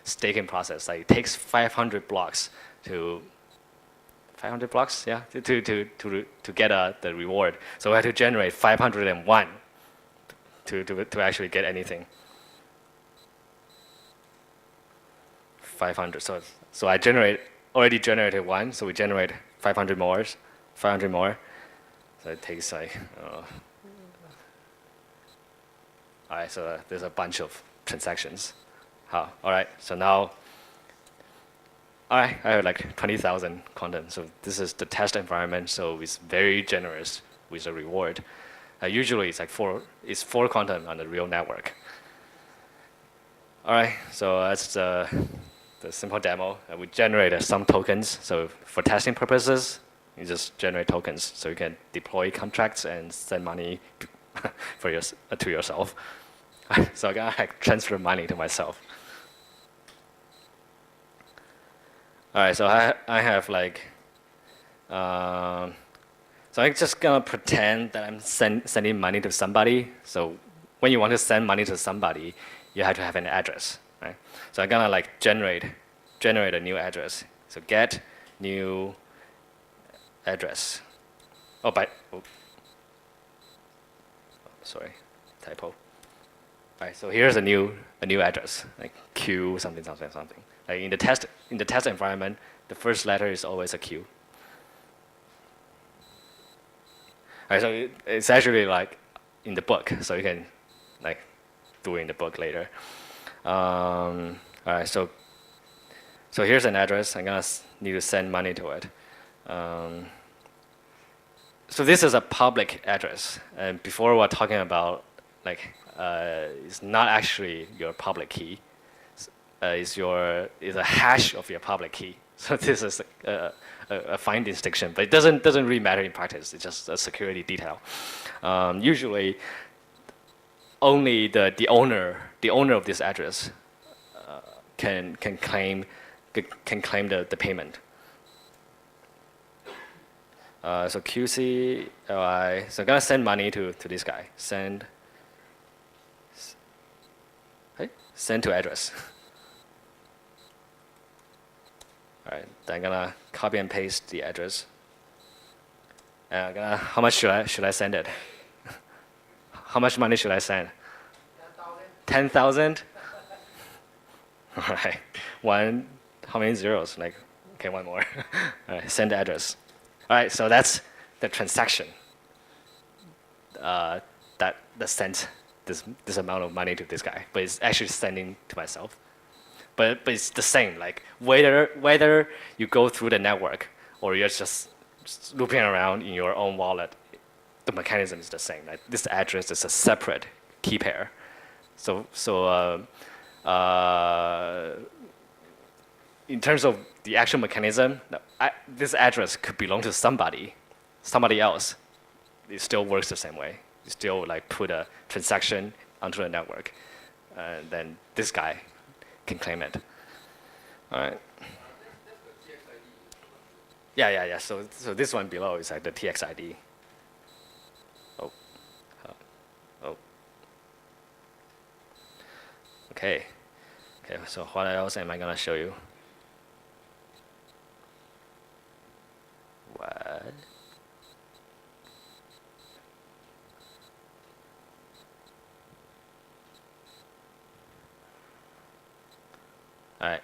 staking process. Like it takes 500 blocks to 500 blocks, yeah, to get the reward. So we have to generate 501 to actually get anything. 500. So I already generated 1. So we generate 500 more. 500 more. So it takes like, all right, so there's a bunch of transactions. All right, so now, all right, I have like 20,000 Qtum. So this is the test environment, so it's very generous with a reward. Usually it's like 4 Qtum on the real network. All right, so that's the simple demo. We generated some tokens. So for testing purposes, you just generate tokens, so you can deploy contracts and send money to yourself. So I'm gonna like transfer money to myself. All right, so I have like, so I'm just gonna pretend that I'm sending money to somebody. So when you want to send money to somebody, you have to have an address, right? So I'm gonna like generate a new address. So get new address. Sorry, typo. All right, so here's a new address, like Q something. Like in the test environment, the first letter is always a Q. All right, so it's actually like in the book, so you can like do it in the book later. All right, so here's an address. I'm gonna need to send money to it. So this is a public address, and before we were talking about like it's not actually your public key. Is a hash of your public key. So this is a fine distinction, but it doesn't really matter in practice. It's just a security detail. Usually, only the owner of this address can claim the payment. So QC LI. So I'm gonna send money to this guy. Send to address. All right, then I'm gonna copy and paste the address. And I'm gonna, how much should I send it? How much money should I send? 10,000? All right. One, how many zeros? Like, okay, one more. All right, send address. All right, so that's the transaction that sent this amount of money to this guy, but it's actually sending to myself. But it's the same. Like whether you go through the network or you're just looping around in your own wallet, the mechanism is the same. Like this address is a separate key pair. In terms of the actual mechanism, this address could belong to somebody else. It still works the same way. You still like put a transaction onto the network, and then this guy can claim it. All right. That's the TXID. Yeah. So this one below is like the TXID. Oh. Oh. Okay. So what else am I gonna show you? What? All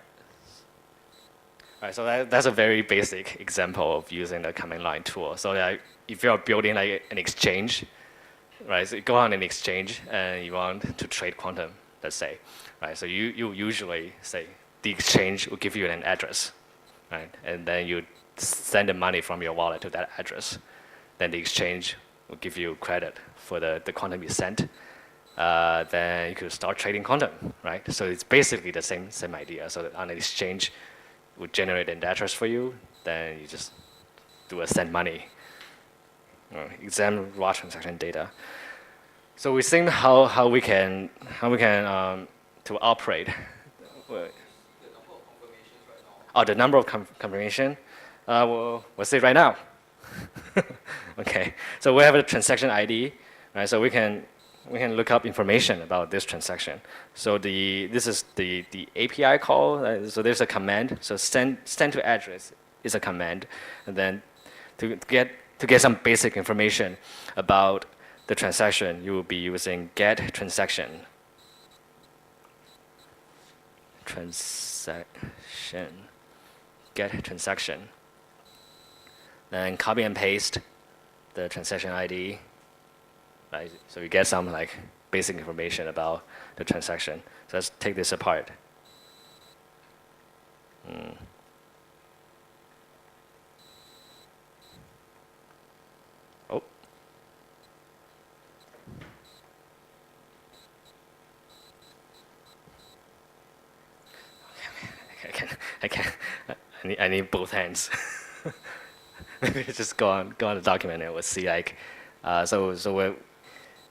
right, so that's a very basic example of using the command line tool. So if you're building like an exchange, right? So you go on an exchange and you want to trade Qtum, let's say, right? So you usually say the exchange will give you an address, right? And then you send the money from your wallet to that address. Then the exchange will give you credit for the Qtum you sent. Then you could start trading Qtum, right? So it's basically the same idea. So on an exchange, would generate an address for you, then you just do a send money, examine raw transaction data. So we think how we can to operate. The number of confirmations right now. Oh, the number of confirmation. We'll see right now. Okay, so we have a transaction ID, right? So we can look up information about this transaction. So this is the API call. So there's a command. So send to address is a command, and then to get some basic information about the transaction, you will be using get transaction. Get transaction. Then copy and paste the transaction ID. Right? So you get some like basic information about the transaction. So let's take this apart. Oh. I need both hands. Maybe just go on the document and we'll see like, so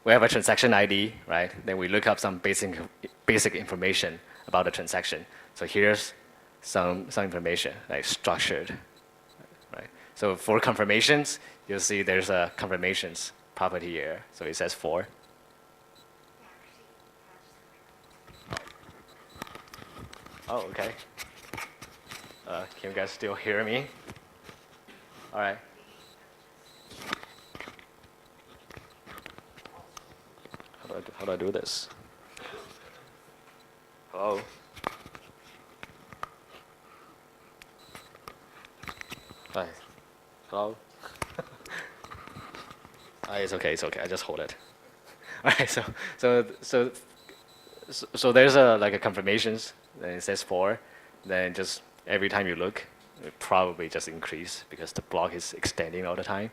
we have a transaction ID, right? Then we look up some basic information about the transaction. So here's some information, like structured, right? So for confirmations, you'll see there's a confirmations property here. So it says for. Oh, okay. Can you guys still hear me? All right. How do I do this? Hello? Hi. Hello? It's okay. I just hold it. All right. So there's like a confirmations. Then it says for. Then just every time you look, it probably just increase because the block is extending all the time.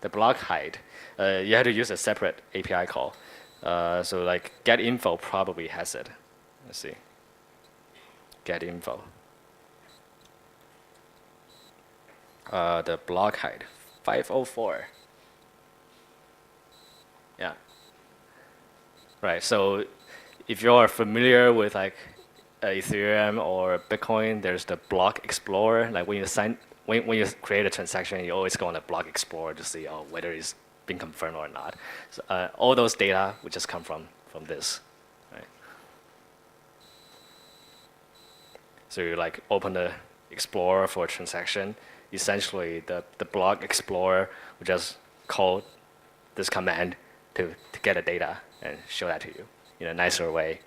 The block height, you have to use a separate API call. So like get info probably has it. Let's see. Get info. The block height, 504. Yeah. Right. So if you're familiar with like Ethereum or Bitcoin, there's the block explorer. Like when you create a transaction, you always go on the block explorer to see whether it's been confirmed or not. So, all those data would just come from this. Right? So you like open the Explorer for a transaction. Essentially, the block Explorer will just call this command to get the data and show that to you in a nicer way.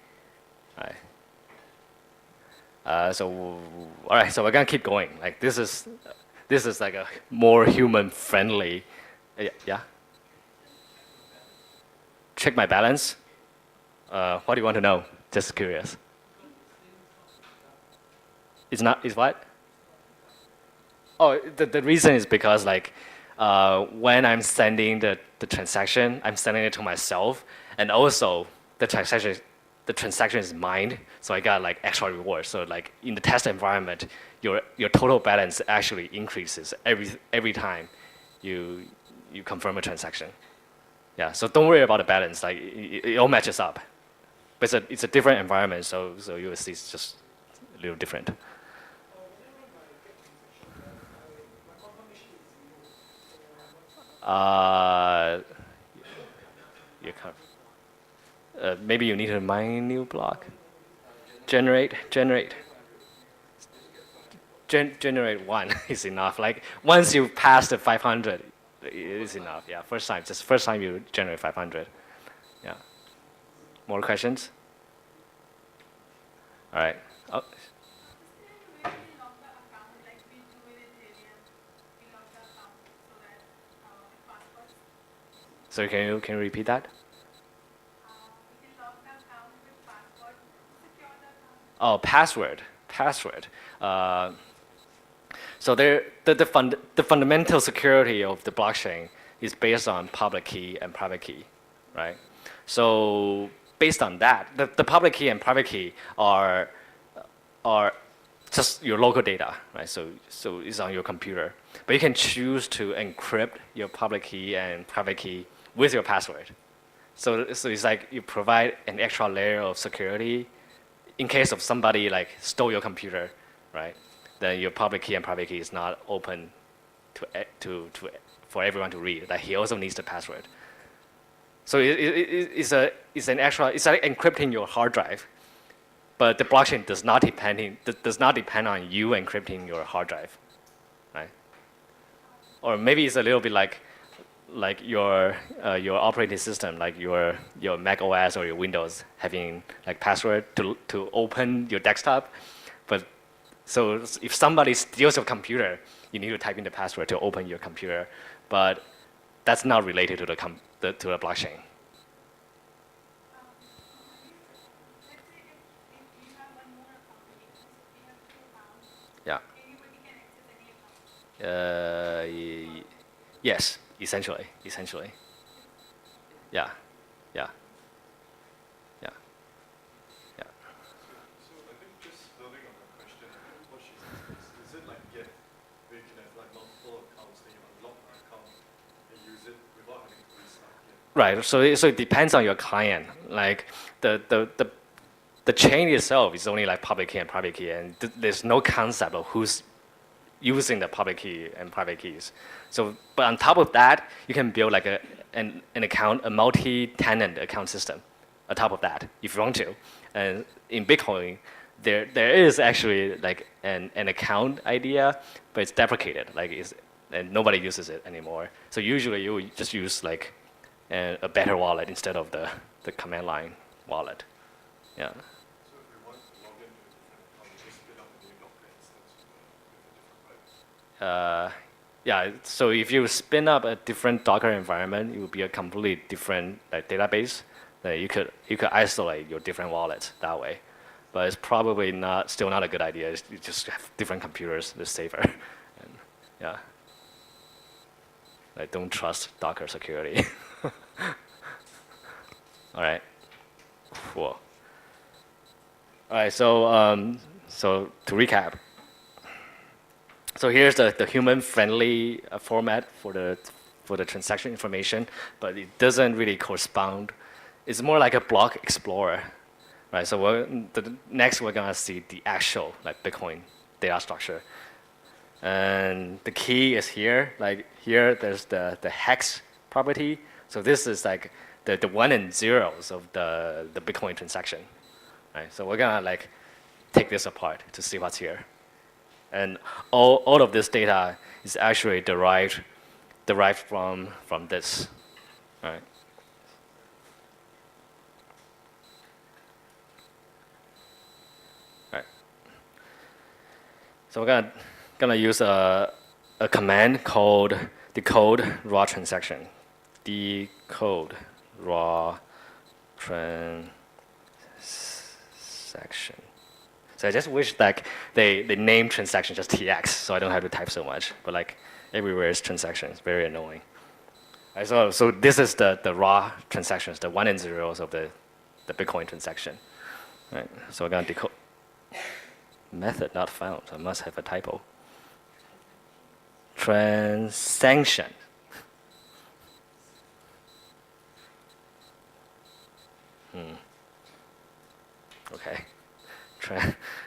Right. All right, so we're gonna keep going. Like this is like a more human friendly. Yeah. Check my balance. What do you want to know? Just curious. It's not. Is what? Oh, the reason is because like when I'm sending the transaction, I'm sending it to myself, and also the transaction is mined, so I got like extra rewards. So like in the test environment, your total balance actually increases every time you confirm a transaction. Yeah, so don't worry about the balance. Like it all matches up, but it's a different environment, so you will see it's just a little different. You can, maybe you need to mine new block. Generate one is enough. Like once you pass the 500, it is enough. Yeah, first time you generate 500. Yeah. More questions? All right. Oh, Is there a way we lock the account like we do in Ethereum? We lock the account so that with passwords. so can you repeat that? We can lock the account with password to secure the account. Oh, password. So the fundamental security of the blockchain is based on public key and private key, right? So based on that, the public key and private key are just your local data, right? So it's on your computer, but you can choose to encrypt your public key and private key with your password. So it's like you provide an extra layer of security in case of somebody like stole your computer, right? Then your public key and private key is not open for everyone to read. Like he also needs the password. So it's like encrypting your hard drive, but the blockchain does not depend on you encrypting your hard drive, right? Or maybe it's a little bit like your operating system, like your Mac OS or your Windows having like password to open your desktop, but so if somebody steals your computer, you need to type in the password to open your computer, but that's not related to the blockchain. Let's say if you have one more account, so we have two accounts, Yeah. anybody can access any account. Yes, essentially. Yeah. Yeah. Yeah. Yeah. So I think just building on her question, I think what she's asking is it like Git, where you can have like multiple accounts, then you unlock an account and use it without having to restart Git? Right. So it depends on your client. Like the chain itself is only like public key and private key, and there's no concept of who's using the public key and private keys. So, but on top of that, you can build like an account, a multi-tenant account system on top of that, if you want to. And in Bitcoin, there is actually like an account idea, but it's deprecated, and nobody uses it anymore. So usually you would just use like a better wallet instead of the command line wallet. Yeah. So if we want to log into a different account, just spin up a new Docker instance with a different rights. Yeah, so if you spin up a different Docker environment, it would be a completely different like, database. You could isolate your different wallets that way, but it's probably still not a good idea. You just have different computers, it's safer. And, yeah, I don't trust Docker security. All right, cool. All right, so to recap. So here's the human-friendly format for the transaction information, but it doesn't really correspond. It's more like a block explorer, right? So next we're gonna see the actual like Bitcoin data structure, and the key is here. Like here, there's the hex property. So this is like the one and zeros of the Bitcoin transaction, right? So we're gonna like take this apart to see what's here. And all of this data is actually derived from this, right? Right. So we're gonna use a command called decode raw transaction. Decode raw transaction. So I just wish like they name transaction just TX, so I don't have to type so much. But like everywhere is transaction. It's very annoying. Right, so this is the raw transactions, the 1 and 0s of the Bitcoin transaction. Right. So we're gonna decode. Method not found. I must have a typo. Transaction. Okay.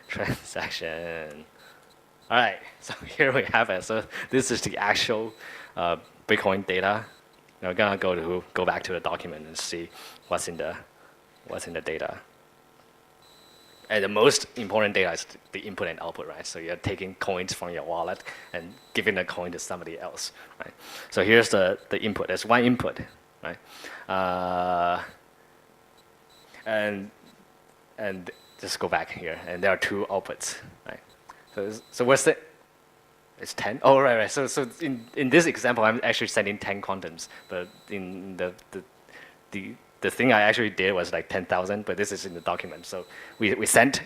Transaction. All right. So here we have it. So this is the actual Bitcoin data. Now we're gonna go back to the document and see what's in the data. And the most important data is the input and output, right? So you're taking coins from your wallet and giving the coin to somebody else, right? So here's the input. There's one input, right? And just go back here, and there are 2 outputs, right? So what's the? It's 10. Oh, right. So in this example, I'm actually sending 10 quantums, but in the thing I actually did was like 10,000, but this is in the document. So we sent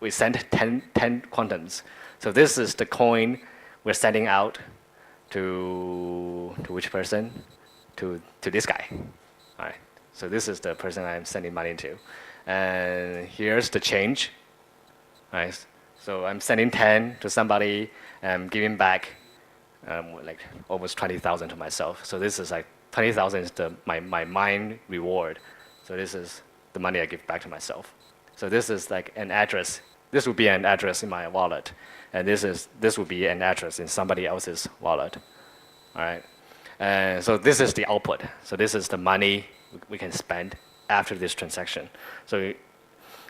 10 quantums. So this is the coin we're sending out to which person? To this guy. All right. So this is the person I'm sending money to, and here's the change. Right. So I'm sending 10 to somebody, and I'm giving back like almost 20,000 to myself. So this is like 20,000 is my mine reward. So this is the money I give back to myself. So this is like an address. This would be an address in my wallet, and this would be an address in somebody else's wallet. All right. And so this is the output. So this is the money we can spend after this transaction. So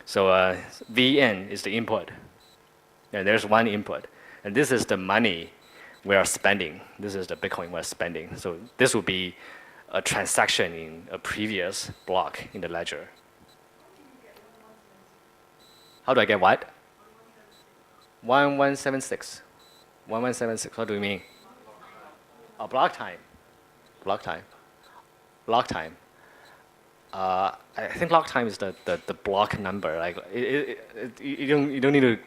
VN is the input, and there's one input, and this is the money we are spending. This is the Bitcoin we're spending. So this would be a transaction in a previous block in the ledger. How do I get what? 1176. 1176. What do you mean? Oh, block time. Block time. Block time. I think block time is the block number. Like you don't need to.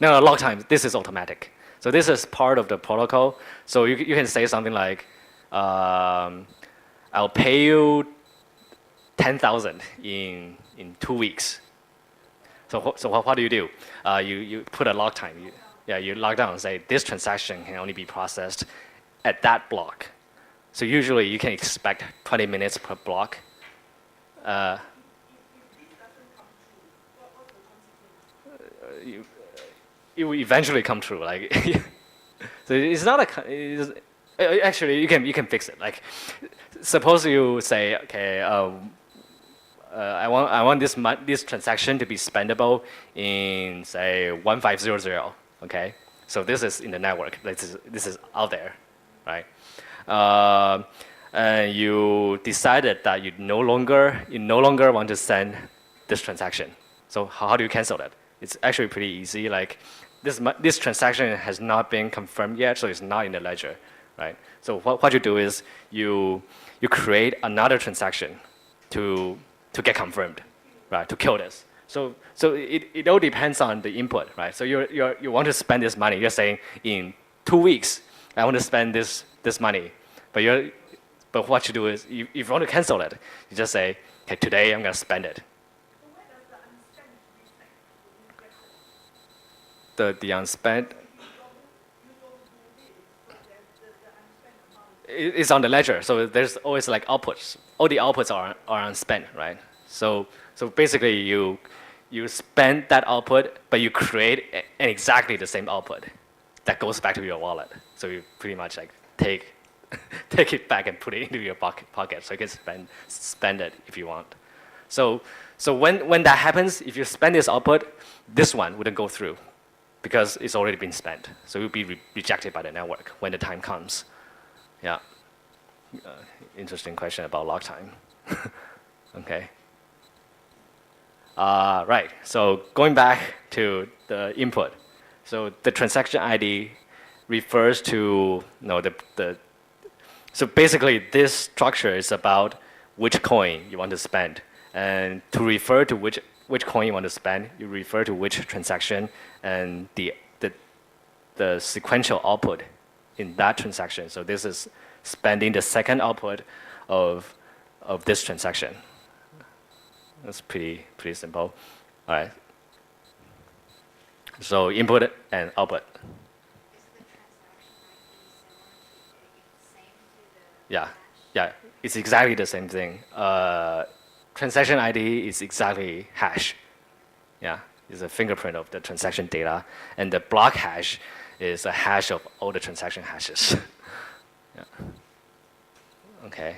No, lock time. This is automatic. So this is part of the protocol. So you can say something like, I'll pay you 10,000 in 2 weeks. So what do? You put a lock time. You lock down and say this transaction can only be processed at that block. So usually you can expect 20 minutes per block. It will eventually come true. Like, so it's not actually you can fix it. Like, suppose you say, okay, I want this transaction to be spendable in say 1500. Okay, so this is in the network. This is out there, right? And you decided that you no longer want to send this transaction. So how do you cancel that? It's actually pretty easy. Like this transaction has not been confirmed yet, so it's not in the ledger, right? So what you do is you create another transaction to get confirmed, right? To kill this. So it all depends on the input, right? So you want to spend this money. You're saying in 2 weeks I want to spend this money, but what you do is if you want to cancel it, you just say, okay, today I'm gonna spend it. The unspent. It's on the ledger, so there's always like outputs. All the outputs are unspent, right? So basically you spend that output, but you create an exactly the same output that goes back to your wallet. So you pretty much like take it back and put it into your pocket, so you can spend it if you want. So So when that happens, if you spend this output, this one wouldn't go through because it's already been spent. So it will be rejected by the network when the time comes. Yeah. Interesting question about log time. Okay. Right. So going back to the input. So the transaction ID refers to so basically this structure is about which coin you want to spend. And to refer to which coin you want to spend, you refer to which transaction and the sequential output in that transaction. So this is spending the second output of this transaction. That's pretty simple. All right. So input and output. Is the transaction ID similar to the same to the Yeah, hash? yeah, it's exactly the same thing. Transaction ID is exactly hash. Yeah, it's a fingerprint of the transaction data, and the block hash is a hash of all the transaction hashes. Yeah. Okay.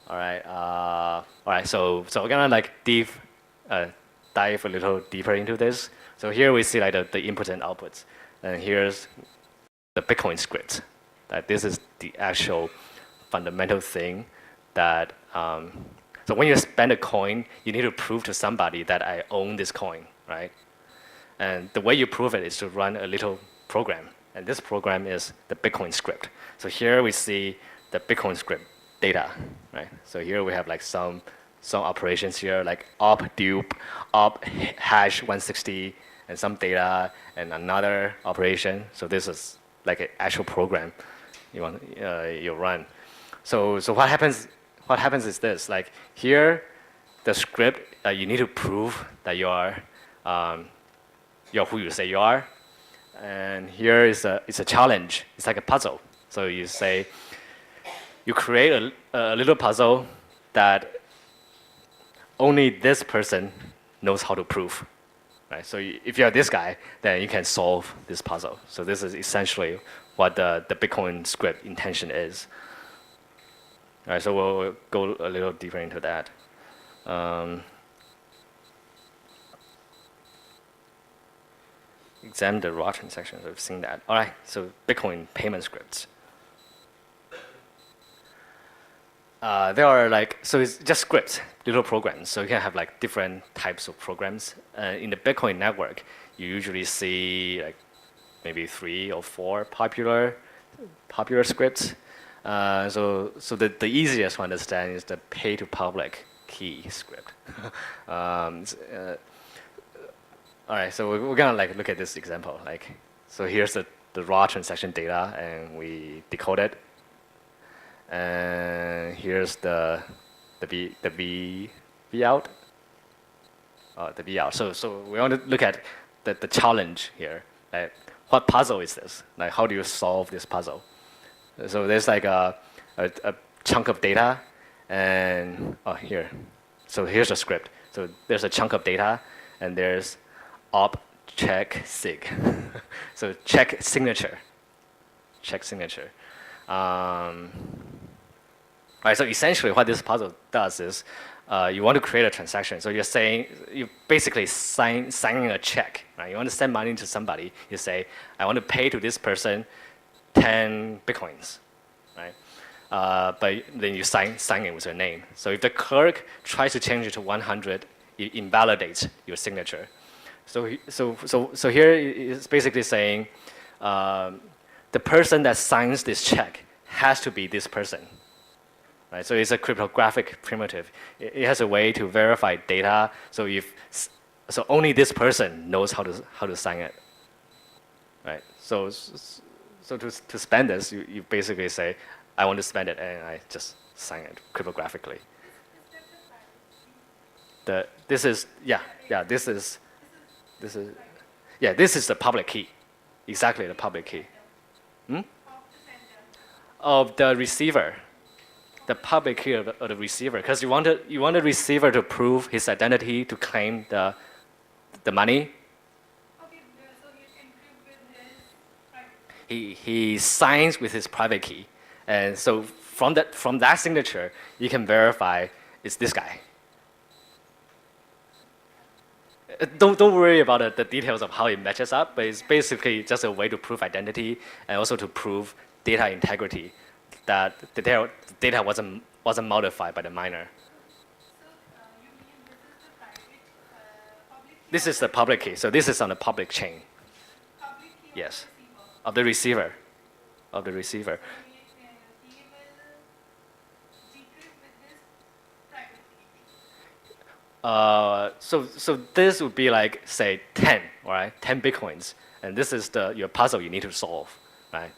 All right. All right. So we're gonna like dive a little deeper into this. So here we see like the inputs and outputs, and here's the Bitcoin script. That this is the actual fundamental thing that. So when you spend a coin, you need to prove to somebody that I own this coin, right? And the way you prove it is to run a little program, and this program is the Bitcoin script. So here we see the Bitcoin script data, right? So here we have like some operations here, like op dupe, op hash 160, and some data, and another operation. So this is like an actual program you run. So what happens? What happens is this: like here, the script you need to prove that you're who you say you are, and here is it's a challenge. It's like a puzzle. So you say you create a little puzzle that only this person knows how to prove. Right? So if you're this guy, then you can solve this puzzle. So this is essentially what the Bitcoin script intention is. All right, so we'll go a little deeper into that. Examine the raw transactions. We've seen that. All right, so Bitcoin payment scripts. There are so it's just scripts, little programs. So you can have like different types of programs. In the Bitcoin network, you usually see like maybe 3 or 4 popular scripts. So the easiest one to understand is the pay to public key script. All right, so we're gonna like look at this example. So here's the raw transaction data, and we decode it. And here's the V out. The V out. So we want to look at the challenge here. Like, what puzzle is this? Like, how do you solve this puzzle? So there's like a chunk of data, and here. So here's a script. So there's a chunk of data, and there's op check sig. So check signature. Check signature. All right. So essentially, what this puzzle does is, you want to create a transaction. So you basically signing a check. Right? You want to send money to somebody. You say, I want to pay to this person 10 Bitcoins, right? But then you sign it with your name. So if the clerk tries to change it to 100, it invalidates your signature. So here it's basically saying the person that signs this check has to be this person, right? So it's a cryptographic primitive. It has a way to verify data. So only this person knows how to sign it, right? So to spend this, you basically say, I want to spend it, and I just sign it cryptographically. This is the public key, exactly the public key. Of the receiver, the public key of the receiver, because you want the receiver to prove his identity to claim the money. Okay, so he encrypt with his private. He signs with his private key, and so from that signature, you can verify it's this guy. Don't worry about the details of how it matches up, but it's basically just a way to prove identity and also to prove data integrity, that the data wasn't modified by the miner. So you mean this is the private, public key? This or is the public key, so this is on the public chain. public key Yes. of the receiver? Of the receiver. So he will decrypt with this private key. So this would be like, say, 10, right? 10 Bitcoins. And this is your puzzle you need to solve, right?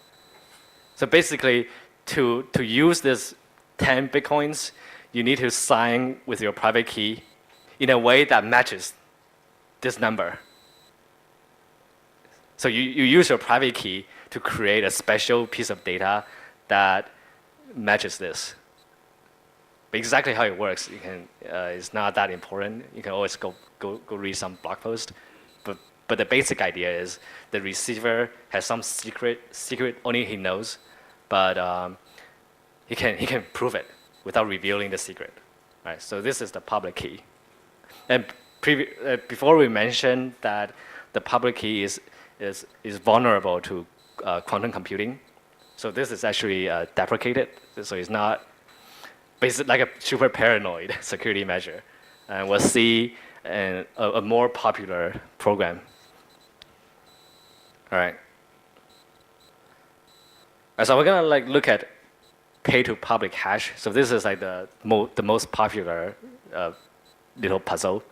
So basically, to use this 10 Bitcoins, you need to sign with your private key in a way that matches this number. So you use your private key to create a special piece of data that matches this. But exactly how it works, it's not that important. You can always go read some blog post. But the basic idea is the receiver has some secret only he knows, but he can prove it without revealing the secret. Right? So this is the public key. And before we mentioned that the public key is vulnerable to quantum computing. So this is actually deprecated. So it's not basically like a super paranoid security measure. And we'll see a more popular program. All right. So we're gonna look at pay to public hash. So this is like the most popular little puzzle.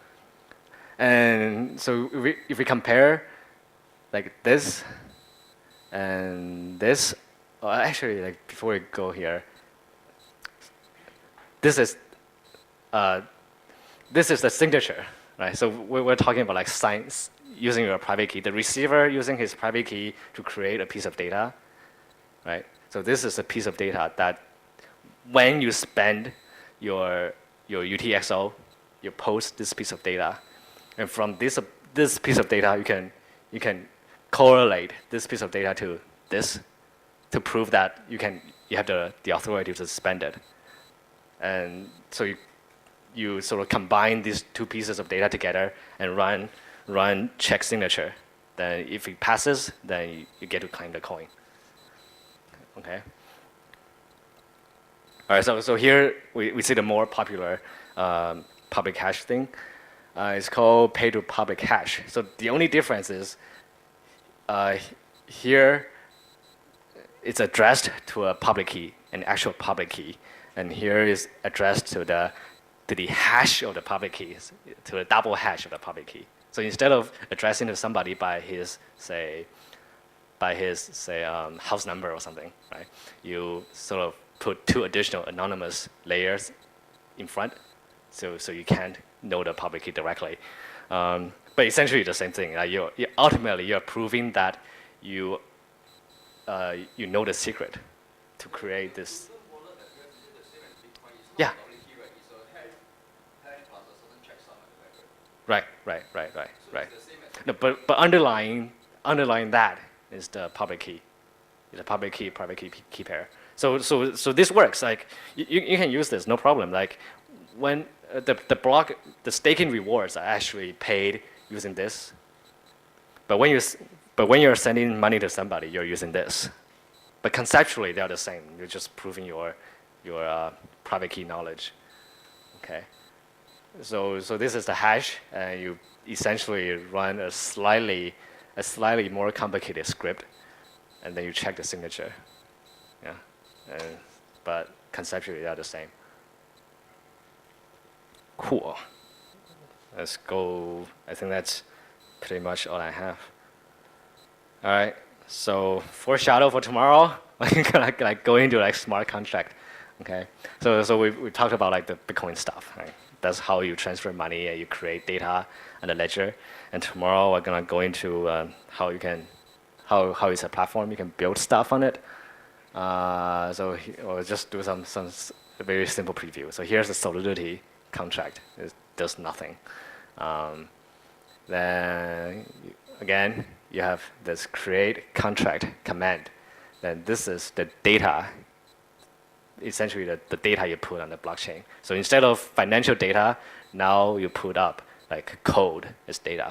And so if we compare like this and this, actually, like before we go here, this is the signature, right? So we're talking about like science using your private key, the receiver using his private key to create a piece of data, right? So this is a piece of data that when you spend your UTXO, you post this piece of data, and from this piece of data you can correlate this piece of data to this to prove that you have the authority to spend it. And so you sort of combine these two pieces of data together and run check signature. Then if it passes, then you get to claim the coin. Okay. All right. So here we see the more popular public hash thing. It's called pay to public hash. So the only difference is here it's addressed to a public key, an actual public key, and here is addressed to the hash of the public key, to the double hash of the public key. So instead of addressing to somebody by his house number or something, right? You sort of put two additional anonymous layers in front, so you can't know the public key directly. But essentially the same thing. Ultimately, you're proving that you know the secret to create this. Wallet address is the same as Bitcoin. It's not Yeah. a public key, right? It's a hash plus a certain checksum at the back, right? So Right. it's the same as No, but underlying that is the public key. It's a public key pair. So this works. Like you can use this, no problem. Like when the staking rewards are actually paid using this. But when you're sending money to somebody, you're using this. But conceptually, they're the same. You're just proving your private key knowledge. Okay. So this is the hash, and you essentially run a slightly more complicated script, and then you check the signature. Yeah. But conceptually, they're the same. Cool. Let's go. I think that's pretty much all I have. All right. So foreshadow for tomorrow. I'm gonna like go into like smart contract. Okay. So we talked about like the Bitcoin stuff. Right? That's how you transfer money and you create data on the ledger. And tomorrow we're gonna go into how it's a platform. You can build stuff on it. So we'll just do some very simple preview. So here's the Solidity contract. It does nothing. Then again, you have this create contract command. Then this is the data, essentially the data you put on the blockchain. So instead of financial data, now you put up like code as data,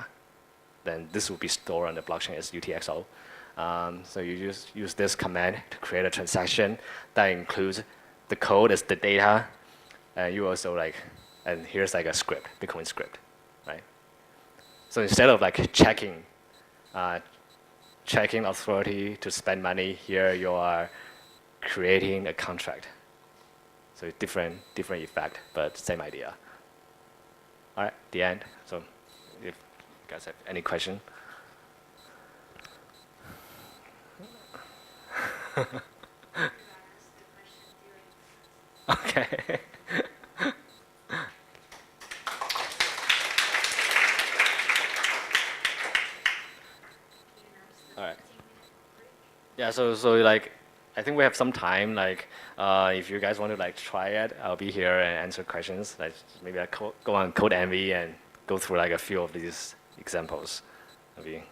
then this will be stored on the blockchain as UTXO. So you use this command to create a transaction that includes the code as the data, and you also like, and here's like a script, Bitcoin script, right? So instead of like checking authority to spend money, here you are creating a contract. So different effect, but same idea. All right, the end. So if you guys have any question. Okay. All right. Yeah, so like, I think we have some time. Like, if you guys want to like try it, I'll be here and answer questions. Like, maybe I go on Code Envy and go through like a few of these examples. That'd be